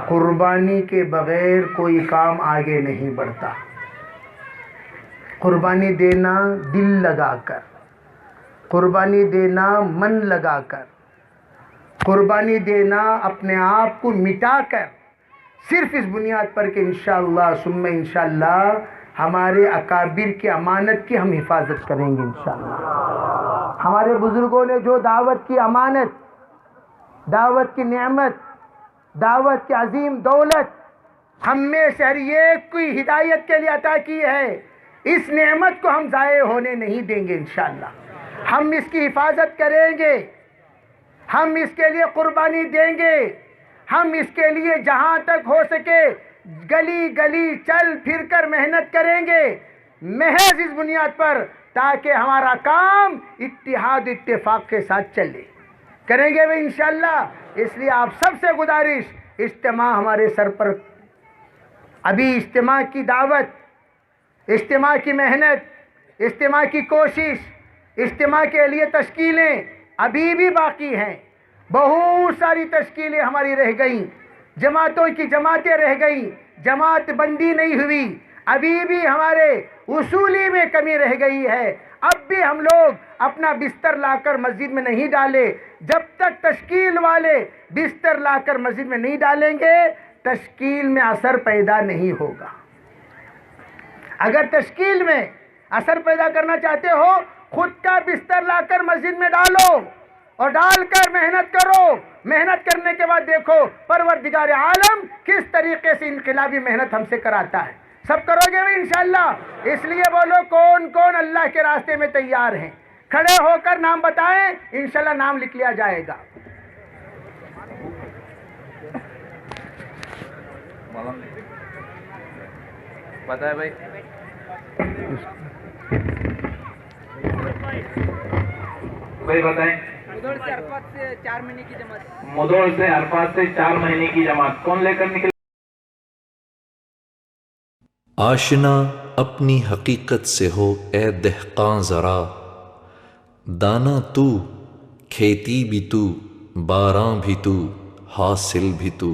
قربانی کے بغیر کوئی کام آگے نہیں بڑھتا۔ قربانی دینا دل لگا کر، قربانی دینا من لگا کر، قربانی دینا اپنے آپ کو مٹا کر، صرف اس بنیاد پر کہ انشاءاللہ ثم انشاءاللہ ہمارے اکابر کی امانت کی ہم حفاظت کریں گے انشاءاللہ۔ ہمارے بزرگوں نے جو دعوت کی امانت، دعوت کی نعمت، دعوت کی عظیم دولت ہم میں سے ہر ایک کی ہدایت کے لیے عطا کی ہے، اس نعمت کو ہم ضائع ہونے نہیں دیں گے انشاءاللہ۔ ہم اس کی حفاظت کریں گے، ہم اس کے لیے قربانی دیں گے، ہم اس کے لیے جہاں تک ہو سکے گلی گلی چل پھر کر محنت کریں گے، محض اس بنیاد پر تاکہ ہمارا کام اتحاد اتفاق کے ساتھ چلے۔ کریں گے بھی انشاءاللہ۔ اس لیے آپ سب سے گزارش، اجتماع ہمارے سر پر، ابھی اجتماع کی دعوت، اجتماع کی محنت، اجتماع کی کوشش، اجتماع کے لیے تشکیلیں ابھی بھی باقی ہیں۔ بہت ساری تشکیلیں ہماری رہ گئیں، جماعتوں کی جماعتیں رہ گئیں، جماعت بندی نہیں ہوئی، ابھی بھی ہمارے اصولی میں کمی رہ گئی ہے۔ اب بھی ہم لوگ اپنا بستر لا کر مسجد میں نہیں ڈالے، جب تک تشکیل والے بستر لا کر مسجد میں نہیں ڈالیں گے تشکیل میں اثر پیدا نہیں ہوگا۔ اگر تشکیل میں اثر پیدا کرنا چاہتے ہو، خود کا بستر لا کر مسجد میں ڈالو اور ڈال کر محنت کرو۔ محنت کرنے کے بعد دیکھو پروردگار عالم کس طریقے سے انقلابی محنت ہم سے کراتا ہے۔ سب کرو گے بھی انشاءاللہ۔ اس لیے بولو کون کون اللہ کے راستے میں تیار ہیں، کھڑے ہو کر نام بتائیں، انشاءاللہ نام لکھ لیا جائے گا۔ پتہ ہے بھائی، بھائی بتائیں مدوڑ سے عرفات سے 4 مہینے کی جماعت کون لے کر نکلے؟ آشنا اپنی حقیقت سے ہو اے دہقاں ذرا، دانا تو، کھیتی بھی تو، باراں بھی تو، حاصل بھی تو۔